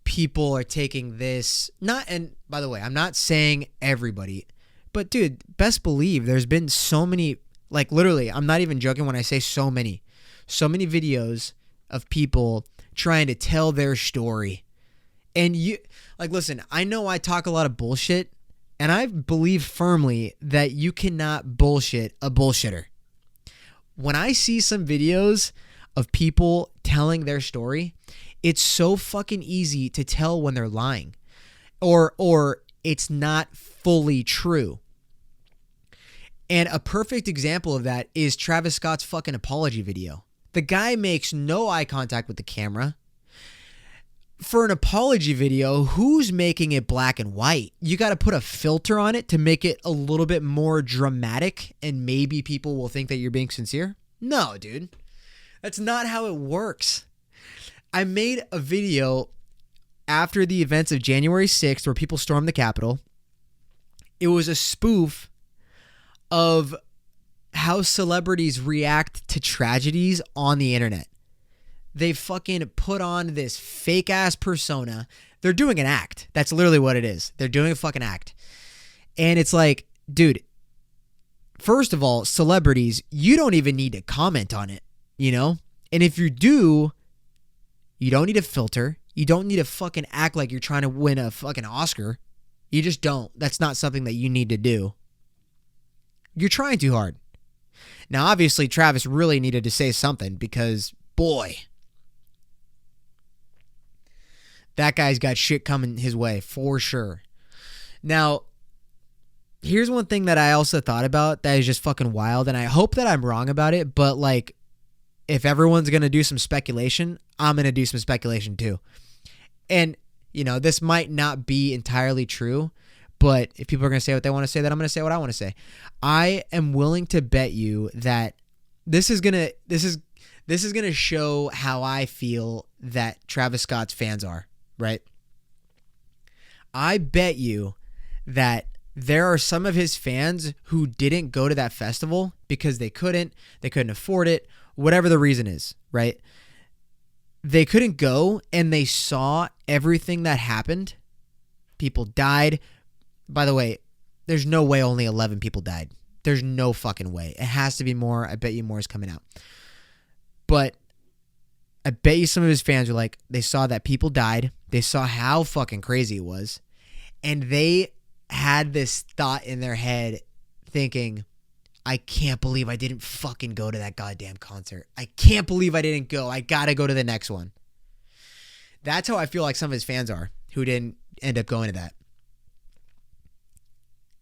people are taking this, and by the way, I'm not saying everybody, but dude, best believe there's been so many, like literally, I'm not even joking when I say so many videos of people trying to tell their story. And you, like, listen, I know I talk a lot of bullshit, and I believe firmly that you cannot bullshit a bullshitter. When I see some videos of people telling their story, it's so fucking easy to tell when they're lying or it's not fully true. And a perfect example of that is Travis Scott's fucking apology video. The guy makes no eye contact with the camera. For an apology video, who's making it black and white? You got to put a filter on it to make it a little bit more dramatic and maybe people will think that you're being sincere? No, dude. That's not how it works. I made a video after the events of January 6th where people stormed the Capitol. It was a spoof of how celebrities react to tragedies on the internet. They fucking put on this fake ass persona. They're doing an act. That's literally what it is. They're doing a fucking act. And it's like, dude, first of all, celebrities, you don't even need to comment on it, you know? And if you do, you don't need a filter. You don't need to fucking act like you're trying to win a fucking Oscar. You just don't. That's not something that you need to do. You're trying too hard. Now, obviously, Travis really needed to say something because, boy, that guy's got shit coming his way for sure. Now, here's one thing that I also thought about that is just fucking wild, and I hope that I'm wrong about it, but like, if everyone's going to do some speculation, I'm going to do some speculation too. And, you know, this might not be entirely true, but if people are going to say what they want to say, then I'm going to say what I want to say. I am willing to bet you that this is going to show how I feel that Travis Scott's fans are, right? I bet you that there are some of his fans who didn't go to that festival because they couldn't afford it, whatever the reason is, right? They couldn't go and they saw everything that happened. People died. By the way, there's no way only 11 people died. There's no fucking way. It has to be more. I bet you more is coming out. But I bet you some of his fans are like, they saw that people died. They saw how fucking crazy it was. And they had this thought in their head thinking, I can't believe I didn't fucking go to that goddamn concert. I can't believe I didn't go. I gotta go to the next one. That's how I feel like some of his fans are who didn't end up going to that.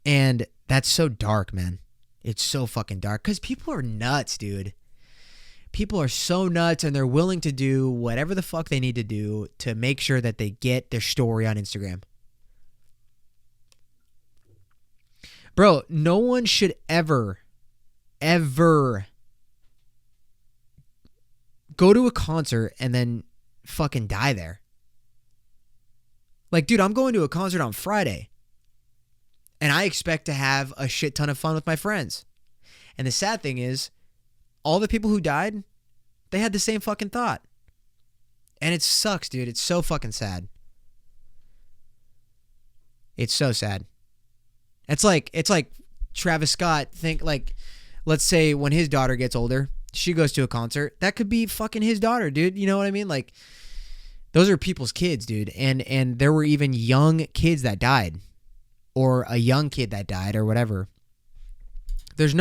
And that's so dark, man. It's so fucking dark because people are nuts, dude. People are so nuts and they're willing to do whatever the fuck they need to do to make sure that they get their story on Instagram. Bro, no one should ever go to a concert and then fucking die there. Like, dude, I'm going to a concert on Friday. And I expect to have a shit ton of fun with my friends. And the sad thing is, all the people who died, they had the same fucking thought. And it sucks, dude. It's so fucking sad. It's so sad. It's like Travis Scott let's say when his daughter gets older, she goes to a concert. That could be fucking his daughter, dude. You know what I mean? Like, those are people's kids, dude. And there were even young kids that died. Or a young kid that died or whatever. There's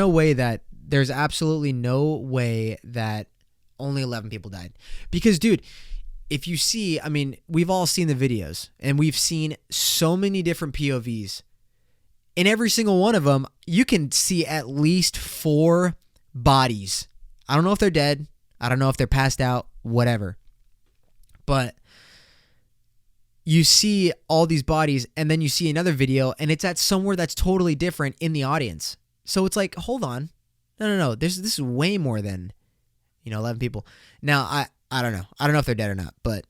absolutely no way that only 11 people died. Because, dude, if you see, I mean, we've all seen the videos and we've seen so many different POVs. In every single one of them, you can see at least 4 bodies. I don't know if they're dead. I don't know if they're passed out, whatever. But you see all these bodies and then you see another video and it's at somewhere that's totally different in the audience. So it's like, hold on. No. This is way more than, 11 people. Now, I don't know. I don't know if they're dead or not, but.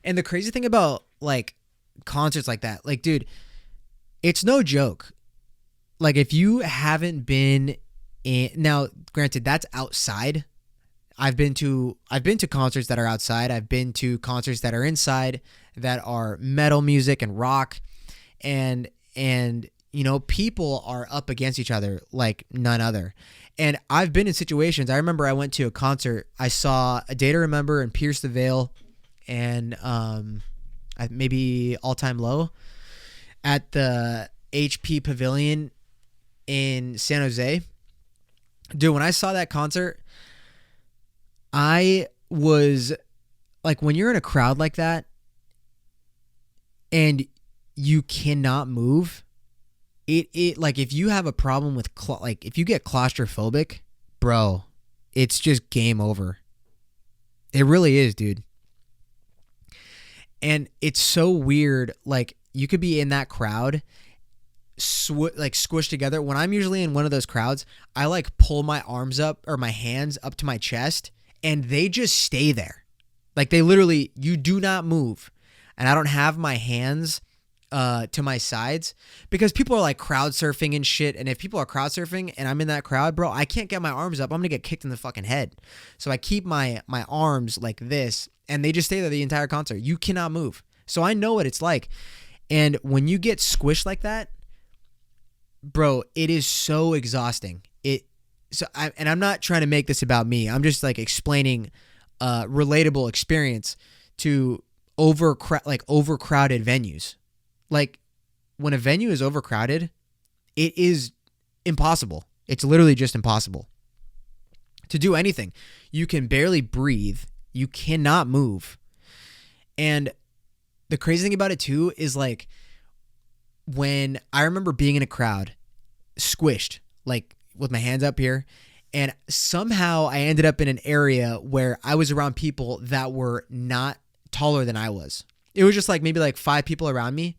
And the crazy thing about like concerts like that, like, dude, it's no joke. Like, if you haven't been in, now granted that's outside. I've been to concerts that are outside. I've been to concerts that are inside that are metal music and rock, and people are up against each other like none other. And I've been in situations. I remember I went to a concert. I saw A Day to Remember and Pierce the Veil, and maybe All Time Low at the HP Pavilion in San Jose. Dude, when I saw that concert, I was like, when you're in a crowd like that and you cannot move, it like, if you have a problem with if you get claustrophobic, bro, it's just game over. It really is, dude. And it's so weird. Like, you could be in that crowd squished together. When I'm usually in one of those crowds, I like pull my arms up or my hands up to my chest and they just stay there. Like, they literally, you do not move. And I don't have my hands to my sides because people are like crowd surfing and shit. And if people are crowd surfing and I'm in that crowd, bro, I can't get my arms up. I'm gonna get kicked in the fucking head. So I keep my arms like this and they just stay there the entire concert. You cannot move. So I know what it's like. And when you get squished like that, bro, it is so exhausting. I'm not trying to make this about me. I'm just like explaining relatable experience to overcrowded venues. Like, when a venue is overcrowded, it is impossible. It's literally just impossible to do anything. You can barely breathe. You cannot move. And the crazy thing about it too is like, when I remember being in a crowd, squished, like with my hands up here, and somehow I ended up in an area where I was around people that were not taller than I was. It was just like maybe like 5 people around me.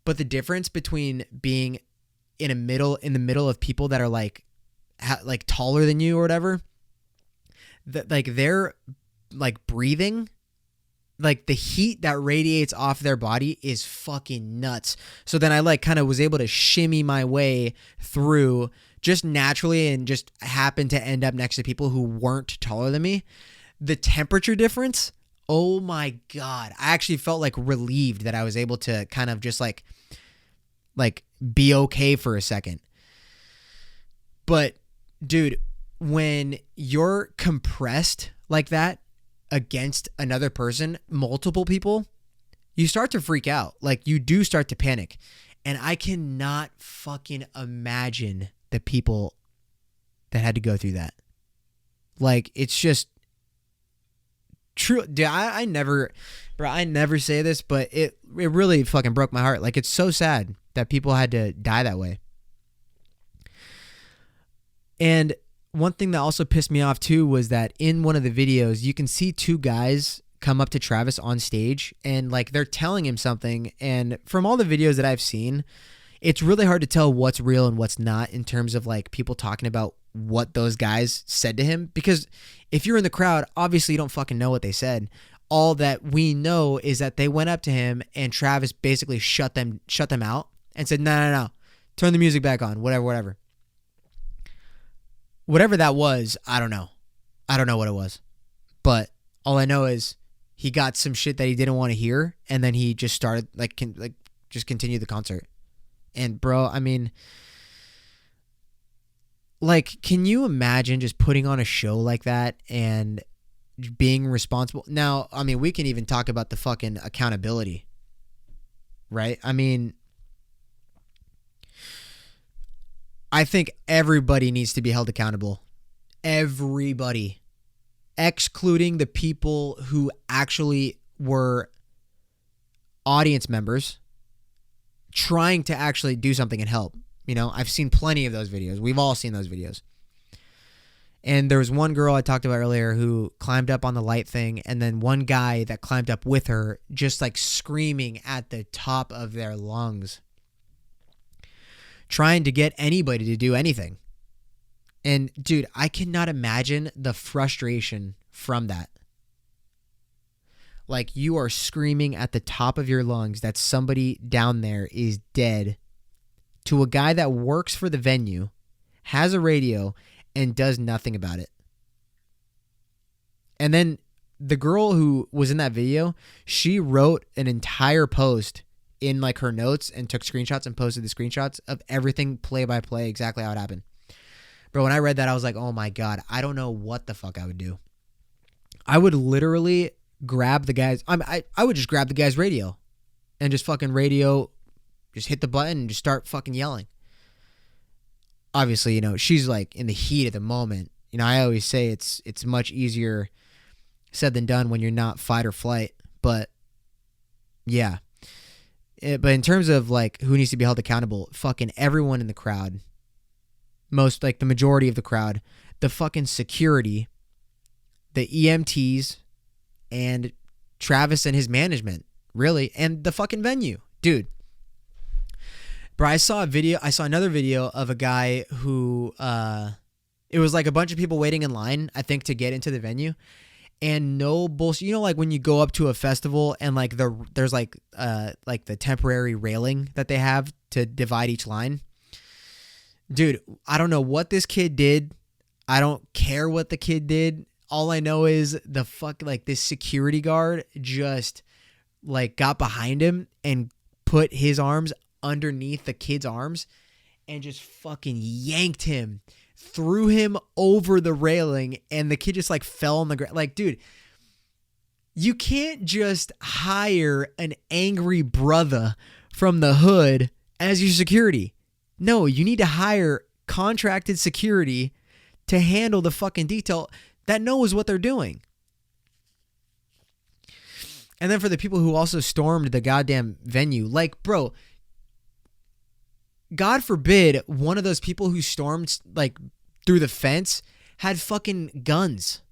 But the difference between being in the middle of people that are like taller than you or whatever, that like they're like breathing, like the heat that radiates off their body is fucking nuts. So then I like kind of was able to shimmy my way through just naturally and just happened to end up next to people who weren't taller than me. The temperature difference, oh my God. I actually felt like relieved that I was able to kind of just like be okay for a second. But dude, when you're compressed like that against another person, multiple people, you start to freak out. Like, you do start to panic. And I cannot fucking imagine the people that had to go through that. Like, it's just true. Dude, I never say this, but it really fucking broke my heart. Like, it's so sad that people had to die that way. And one thing that also pissed me off too was that in one of the videos, you can see 2 guys come up to Travis on stage and like they're telling him something. And from all the videos that I've seen, it's really hard to tell what's real and what's not in terms of like people talking about what those guys said to him. Because if you're in the crowd, obviously you don't fucking know what they said. All that we know is that they went up to him and Travis basically shut them out and said, no, turn the music back on, whatever. Whatever that was, I don't know. I don't know what it was. But all I know is he got some shit that he didn't want to hear, and then he just started, just continued the concert. And, bro, I mean, like, can you imagine just putting on a show like that and being responsible? Now, I mean, we can even talk about the fucking accountability, right? I mean, I think everybody needs to be held accountable. Everybody. Excluding the people who actually were audience members trying to actually do something and help. You know, I've seen plenty of those videos. We've all seen those videos. And there was one girl I talked about earlier who climbed up on the light thing, and then one guy that climbed up with her just like screaming at the top of their lungs, trying to get anybody to do anything. And dude, I cannot imagine the frustration from that. Like, you are screaming at the top of your lungs that somebody down there is dead to a guy that works for the venue, has a radio, and does nothing about it. And then the girl who was in that video, she wrote an entire post in like her notes and took screenshots and posted the screenshots of everything play by play, exactly how it happened. Bro, when I read that, I was like, oh my God, I don't know what the fuck I would do. I would literally grab the guy's, I would just grab the guy's radio and just fucking just hit the button and just start fucking yelling. Obviously, you know, she's like in the heat of the moment. You know, I always say it's much easier said than done when you're not fight or flight. But yeah. But in terms of like who needs to be held accountable, fucking everyone in the crowd, most like the majority of the crowd, the fucking security, the EMTs, and Travis and his management, really, and the fucking venue, dude. Bro, I saw another video of a guy who, it was like a bunch of people waiting in line, I think, to get into the venue. And no bullshit, you know, like when you go up to a festival and like there's like the temporary railing that they have to divide each line. Dude, I don't know what this kid did. I don't care what the kid did. All I know is this security guard just like got behind him and put his arms underneath the kid's arms and just fucking yanked him, threw him over the railing, and the kid just like fell on the ground. Like, dude, You can't just hire an angry brother from the hood as your security. No, you need to hire contracted security to handle the fucking detail that knows what they're doing. And then for the people who also stormed the goddamn venue, like, bro, God forbid one of those people who stormed, like, through the fence had fucking guns.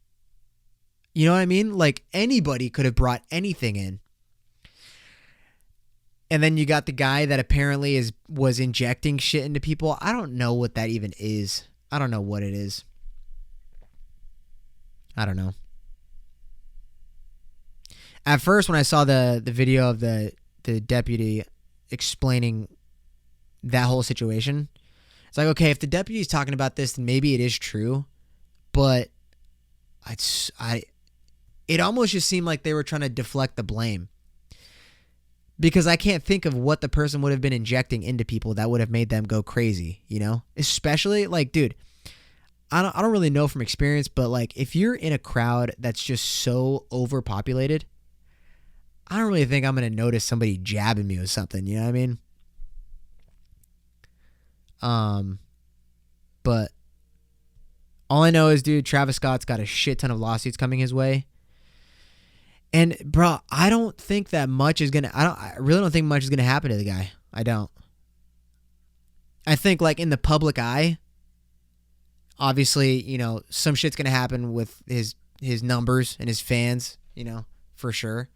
You know what I mean? Like, anybody could have brought anything in. And then you got the guy that apparently was injecting shit into people. I don't know what that even is. I don't know what it is. I don't know. At first, when I saw the video of the deputy explaining that whole situation, it's like, okay, if the deputy's talking about this, then maybe it is true. But it almost just seemed like they were trying to deflect the blame. Because I can't think of what the person would have been injecting into people that would have made them go crazy, you know? Especially, like, dude, I don't really know from experience, but, like, if you're in a crowd that's just so overpopulated, I don't really think I'm going to notice somebody jabbing me with something, you know what I mean? But all I know is, dude, Travis Scott's got a shit ton of lawsuits coming his way. And, bro, I don't think that much is going to... I really don't think much is going to happen to the guy. I don't. I think, like, in the public eye, obviously, you know, some shit's going to happen with his numbers and his fans, you know, for sure.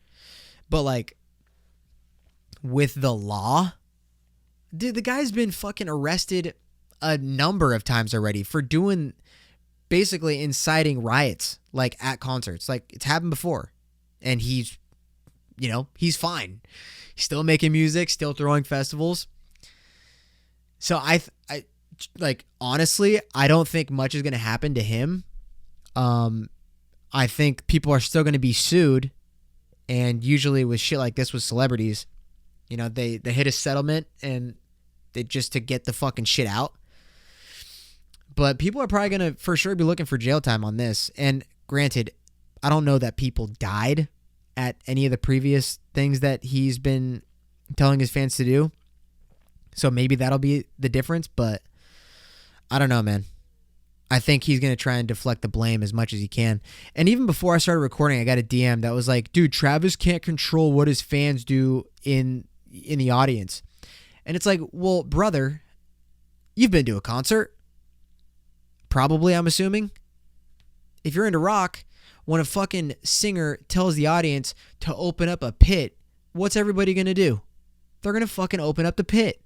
But, like, with the law, dude, the guy's been fucking arrested a number of times already for doing... basically inciting riots, like, at concerts. Like, it's happened before. And he's, you know, he's fine. He's still making music, still throwing festivals. So I like, honestly, I don't think much is going to happen to him. I think people are still going to be sued. And usually with shit like this with celebrities, you know, they hit a settlement and they just to get the fucking shit out. But people are probably going to for sure be looking for jail time on this. And granted, I don't know that people died at any of the previous things that he's been telling his fans to do. So maybe that'll be the difference, but I don't know, man. I think he's going to try and deflect the blame as much as he can. And even before I started recording, I got a DM that was like, dude, Travis can't control what his fans do in the audience. And it's like, well, brother, you've been to a concert. Probably, I'm assuming. If you're into rock, when a fucking singer tells the audience to open up a pit, what's everybody going to do? They're going to fucking open up the pit.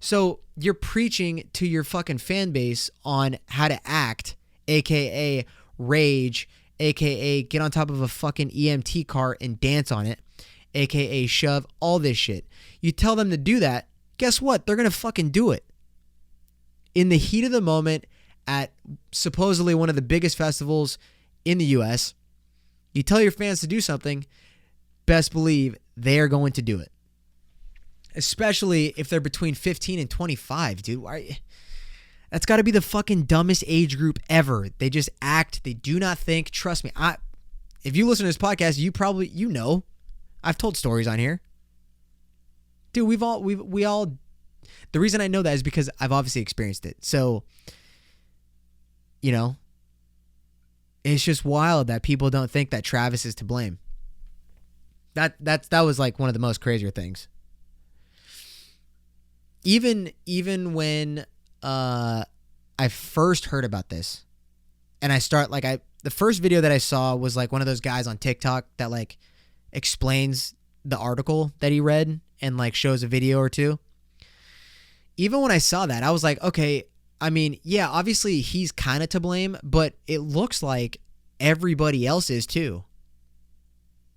So you're preaching to your fucking fan base on how to act, aka rage, aka get on top of a fucking EMT car and dance on it, aka shove, all this shit. You tell them to do that, guess what? They're going to fucking do it. In the heat of the moment at supposedly one of the biggest festivals in the U.S., you tell your fans to do something, best believe they are going to do it. Especially if they're between 15 and 25, dude. That's got to be the fucking dumbest age group ever. They just act. They do not think. Trust me. If you listen to this podcast, you know. I've told stories on here. Dude, we all. The reason I know that is because I've obviously experienced it. So, you know, it's just wild that people don't think that Travis is to blame. That was like one of the most crazier things. Even when I first heard about this, and the first video that I saw was like one of those guys on TikTok that like explains the article that he read and like shows a video or two. Even when I saw that, I was like, okay, I mean, yeah, obviously he's kind of to blame, but it looks like everybody else is too.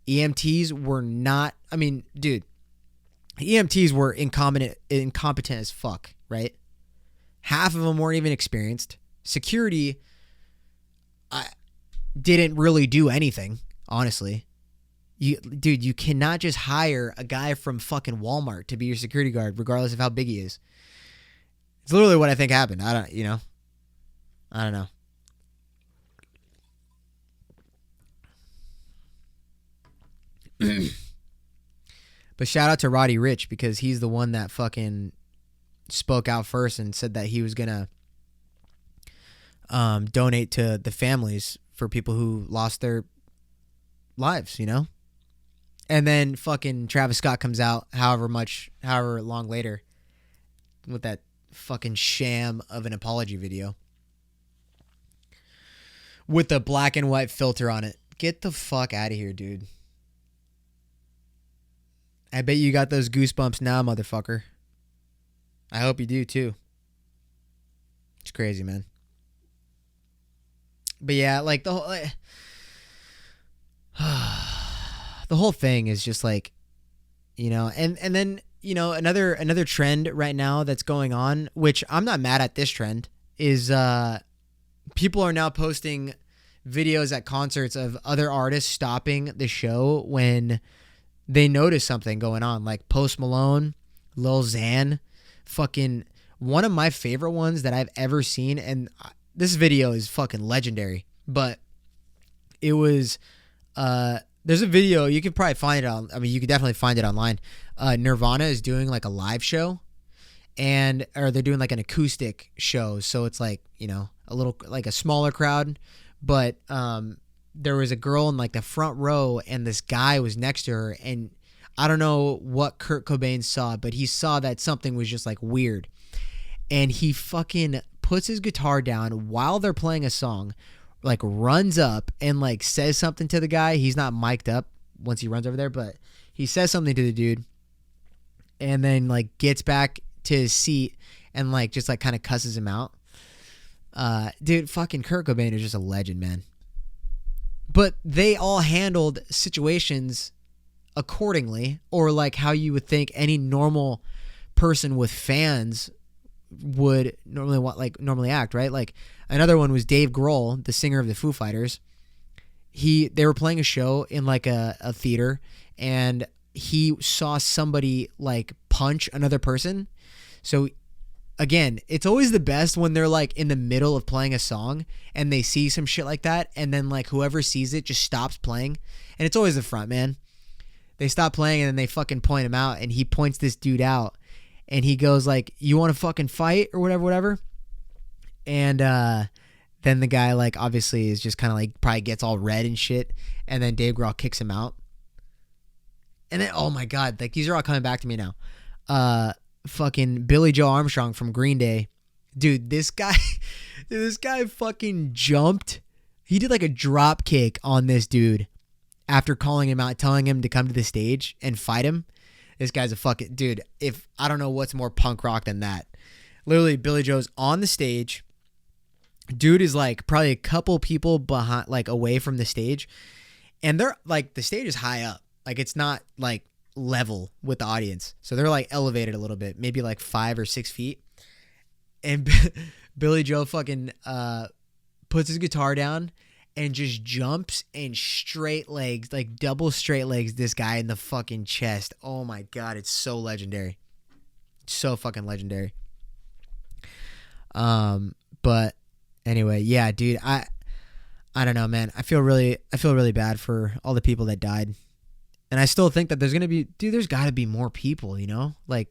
EMTs were not, I mean, dude, EMTs were incompetent as fuck, right? Half of them weren't even experienced. Security didn't really do anything, honestly. You cannot just hire a guy from fucking Walmart to be your security guard, regardless of how big he is. It's literally what I think happened. I don't know. But shout out to Roddy Ricch, because he's the one that fucking spoke out first and said that he was gonna donate to the families for people who lost their lives, you know? And then fucking Travis Scott comes out however long later with that fucking sham of an apology video with the black and white filter on it. Get the fuck out of here, dude. I bet you got those goosebumps now, motherfucker. I hope you do too. It's crazy, man. But yeah, like the whole thing is just like, you know, and then, you know, another trend right now that's going on, which I'm not mad at this trend, is people are now posting videos at concerts of other artists stopping the show when they notice something going on, like Post Malone, Lil Xan, fucking one of my favorite ones that I've ever seen, and this video is fucking legendary, but it was there's a video, you could probably find it on, I mean, you could definitely find it online. Nirvana is doing like a live show, or they're doing like an acoustic show, so it's like, you know, a little like a smaller crowd, but there was a girl in like the front row and this guy was next to her, and I don't know what Kurt Cobain saw, but he saw that something was just like weird, and he fucking puts his guitar down while they're playing a song, like runs up and like says something to the guy. He's not mic'd up once he runs over there, but he says something to the dude, and then like gets back to his seat and like just like kind of cusses him out. Dude, fucking Kurt Cobain is just a legend, man. But they all handled situations accordingly, or like how you would think any normal person with fans would normally act, right? Like another one was Dave Grohl, the singer of the Foo Fighters. They were playing a show in like a theater, and he saw somebody like punch another person. So again, it's always the best when they're like in the middle of playing a song and they see some shit like that, and then like whoever sees it just stops playing, and it's always the front man. They stop playing and then they fucking point him out, and he points this dude out, and he goes like, "You want to fucking fight?" or whatever. And then the guy like obviously is just kind of like probably gets all red and shit, and then Dave Grohl kicks him out. And then, oh my God, like these are all coming back to me now. Fucking Billy Joe Armstrong from Green Day. Dude, this guy fucking jumped. He did like a drop kick on this dude after calling him out, telling him to come to the stage and fight him. This guy's a fucking dude. If I don't know what's more punk rock than that. Literally, Billy Joe's on the stage. Dude is like probably a couple people behind, like away from the stage, and they're like, the stage is high up. Like it's not like level with the audience, so they're like elevated a little bit, maybe like 5 or 6 feet. And Billy Joe fucking puts his guitar down and just jumps and straight legs, like double straight legs, this guy in the fucking chest. Oh my God, it's so legendary. It's so fucking legendary. But anyway, yeah, dude, I don't know, man. I feel really bad for all the people that died. And I still think that there's got to be more people, you know? Like,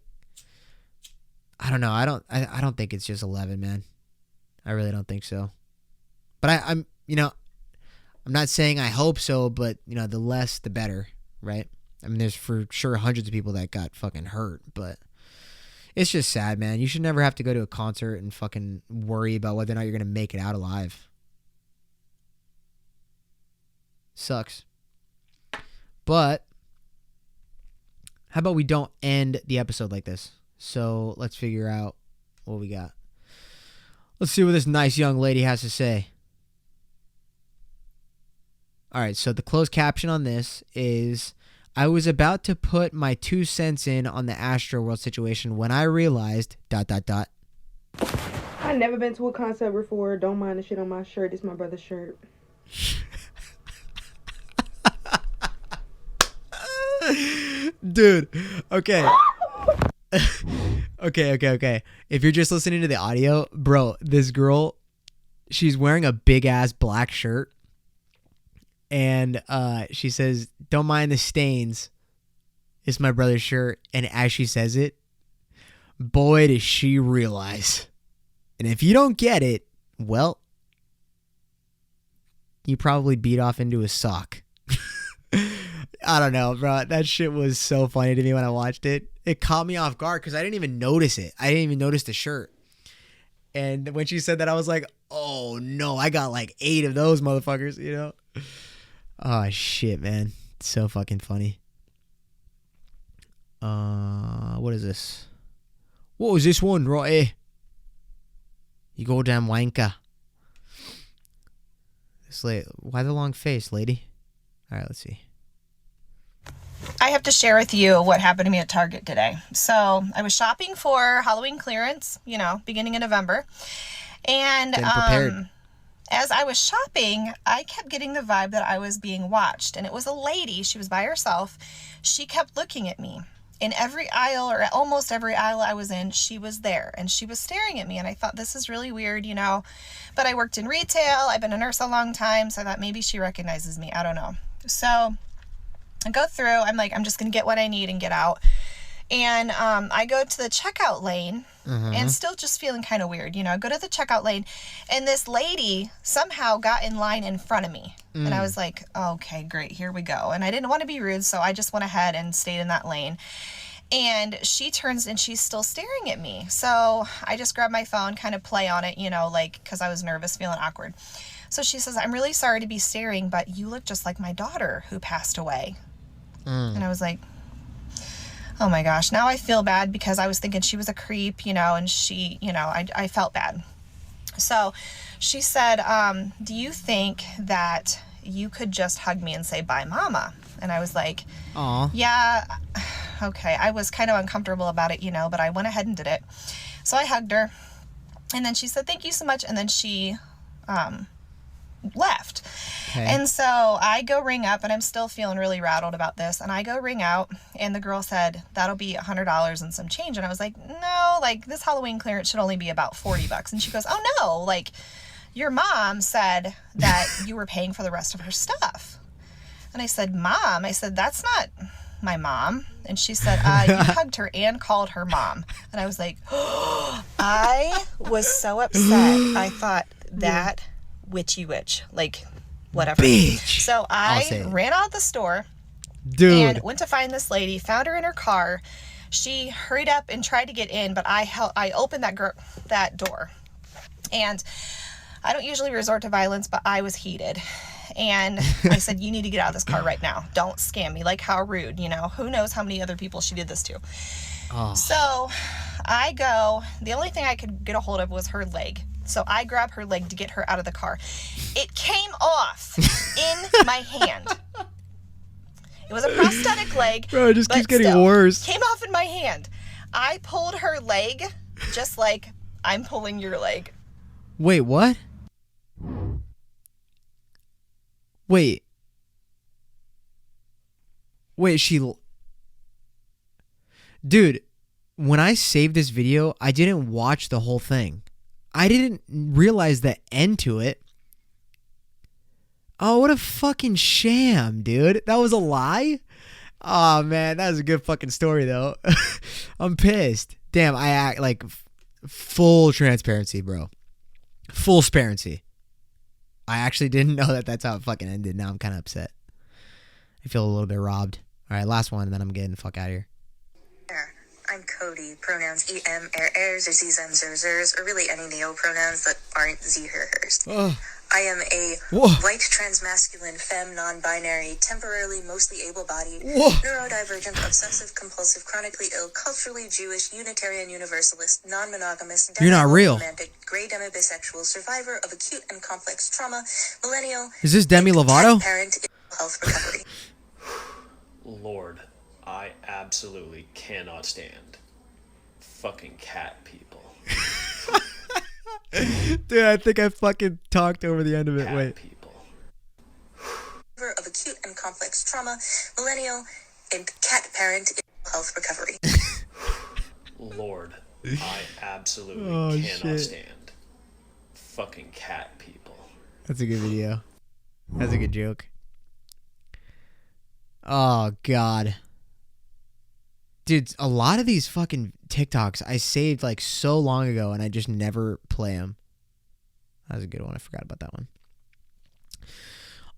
I don't know. I don't think it's just 11, man. I really don't think so. But I'm not saying I hope so, but, you know, the less, the better, right? I mean, there's for sure hundreds of people that got fucking hurt, but it's just sad, man. You should never have to go to a concert and fucking worry about whether or not you're going to make it out alive. Sucks. But how about we don't end the episode like this? So let's figure out what we got. Let's see what this nice young lady has to say. All right, so the closed caption on this is, I was about to put my 2 cents in on the Trashtroworld situation when I realized ... I never been to a concert before. Don't mind the shit on my shirt. It's my brother's shirt. Dude, okay. Okay. If you're just listening to the audio, bro, this girl, she's wearing a big ass black shirt, And she says, "Don't mind the stains. It's my brother's shirt." And as she says it, boy, does she realize. And if you don't get it, well, you probably beat off into a sock. I don't know, bro. That shit was so funny to me when I watched it. It caught me off guard because I didn't even notice it. I didn't even notice the shirt. And when she said that, I was like, oh no, I got like 8 of those motherfuckers, you know? Oh shit, man. It's so fucking funny. What is this? What was this one, right here? You goddamn wanker. This lady, why the long face, lady? All right, let's see. I have to share with you what happened to me at Target today. So I was shopping for Halloween clearance, you know, beginning of November. And as I was shopping, I kept getting the vibe that I was being watched. And it was a lady. She was by herself. She kept looking at me. In every aisle, or almost every aisle I was in, she was there. And she was staring at me. And I thought, this is really weird, you know. But I worked in retail. I've been a nurse a long time. So I thought maybe she recognizes me. I don't know. So I go through. I'm like, I'm just going to get what I need and get out. And I go to the checkout lane and still just feeling kind of weird. You know, I go to the checkout lane and this lady somehow got in line in front of me. And I was like, okay, great, here we go. And I didn't want to be rude, so I just went ahead and stayed in that lane. And she turns and she's still staring at me. So I just grabbed my phone, kind of play on it, you know, like, because I was nervous, feeling awkward. So she says, I'm really sorry to be staring, but you look just like my daughter who passed away. And I was like, oh my gosh, now I feel bad because I was thinking she was a creep, you know, and she, you know, I felt bad. So she said, do you think that you could just hug me and say, bye, mama? And I was like, aw, yeah, okay. I was kind of uncomfortable about it, you know, but I went ahead and did it. So I hugged her and then she said, thank you so much. And then she, left. Okay. And so I go ring up and I'm still feeling really rattled about this. And I go ring out and the girl said, that'll be $100 and some change. And I was like, no, like this Halloween clearance should only be about $40. And she goes, oh no, like your mom said that you were paying for the rest of her stuff. And I said, Mom, I said, that's not my mom. And she said, you hugged her and called her mom. And I was like, oh, I was so upset. I thought that witchy witch, like whatever. Bitch. So I ran out of the store, dude, and went to find this lady, found her in her car. She hurried up and tried to get in, but I opened that door. And I don't usually resort to violence, but I was heated. And I said, you need to get out of this car right now. Don't scam me. Like, how rude, you know? Who knows how many other people she did this to. Oh. So I go, the only thing I could get a hold of was her leg. So I grab her leg to get her out of the car. It came off in my hand. It was a prosthetic leg. Bro, it just keeps getting worse. Came off in my hand. I pulled her leg just like I'm pulling your leg. Wait, what? Wait, dude, when I saved this video, I didn't watch the whole thing. I didn't realize the end to it. Oh, what a fucking sham, dude. That was a lie? Oh, man, that was a good fucking story, though. I'm pissed. Damn, I act like full transparency, bro. Full transparency. I actually didn't know that that's how it fucking ended. Now I'm kind of upset. I feel a little bit robbed. All right, last one, and then I'm getting the fuck out of here. I'm Cody. Pronouns em, ers, or z's, zers, or really any neo-pronouns that aren't z, her, hers. I am a white, transmasculine, femme, non-binary, temporarily, mostly able-bodied, neurodivergent, obsessive-compulsive, chronically ill, culturally Jewish, Unitarian Universalist, non-monogamous, you're not real. Romantic, gray demi-bisexual, survivor of acute and complex trauma, millennial. Is this Demi Lovato? Parent, health recovery. Lord, I absolutely cannot stand fucking cat people. Dude, I think I fucking talked over the end of it. Cat Wait. people. Of acute and complex trauma, millennial, and cat parent, health recovery. Lord, I absolutely cannot stand fucking cat people. That's a good video. That's a good joke. Oh, God. Dude, a lot of these fucking TikToks I saved like so long ago and I just never play them. That was a good one. I forgot about that one.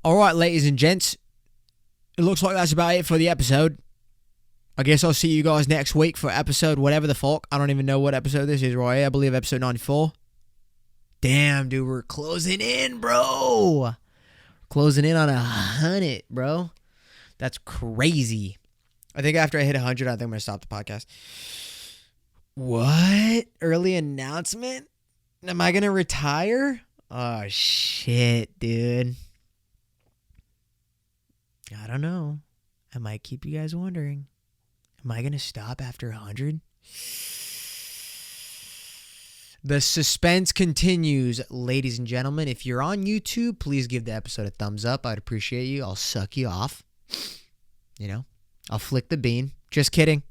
All right, ladies and gents. It looks like that's about it for the episode. I guess I'll see you guys next week for episode whatever the fuck. I don't even know what episode this is, Roy. I believe episode 94. Damn, dude, we're closing in, bro. Closing in on 100, bro. That's crazy. I think after I hit 100, I think I'm going to stop the podcast. What? Early announcement? Am I going to retire? Oh, shit, dude. I don't know. I might keep you guys wondering. Am I going to stop after 100? The suspense continues, ladies and gentlemen. If you're on YouTube, please give the episode a thumbs up. I'd appreciate you. I'll suck you off. You know, I'll flick the bean. Just kidding.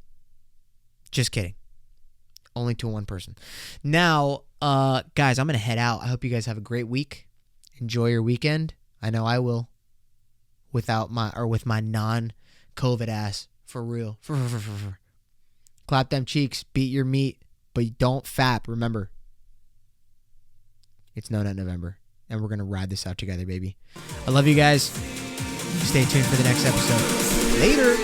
Just kidding. Only to one person. Now, guys, I'm going to head out. I hope you guys have a great week. Enjoy your weekend. I know I will. With my non-COVID ass. For real. Clap them cheeks. Beat your meat. But don't fap. Remember. It's No Nut November. And we're going to ride this out together, baby. I love you guys. Stay tuned for the next episode. Later.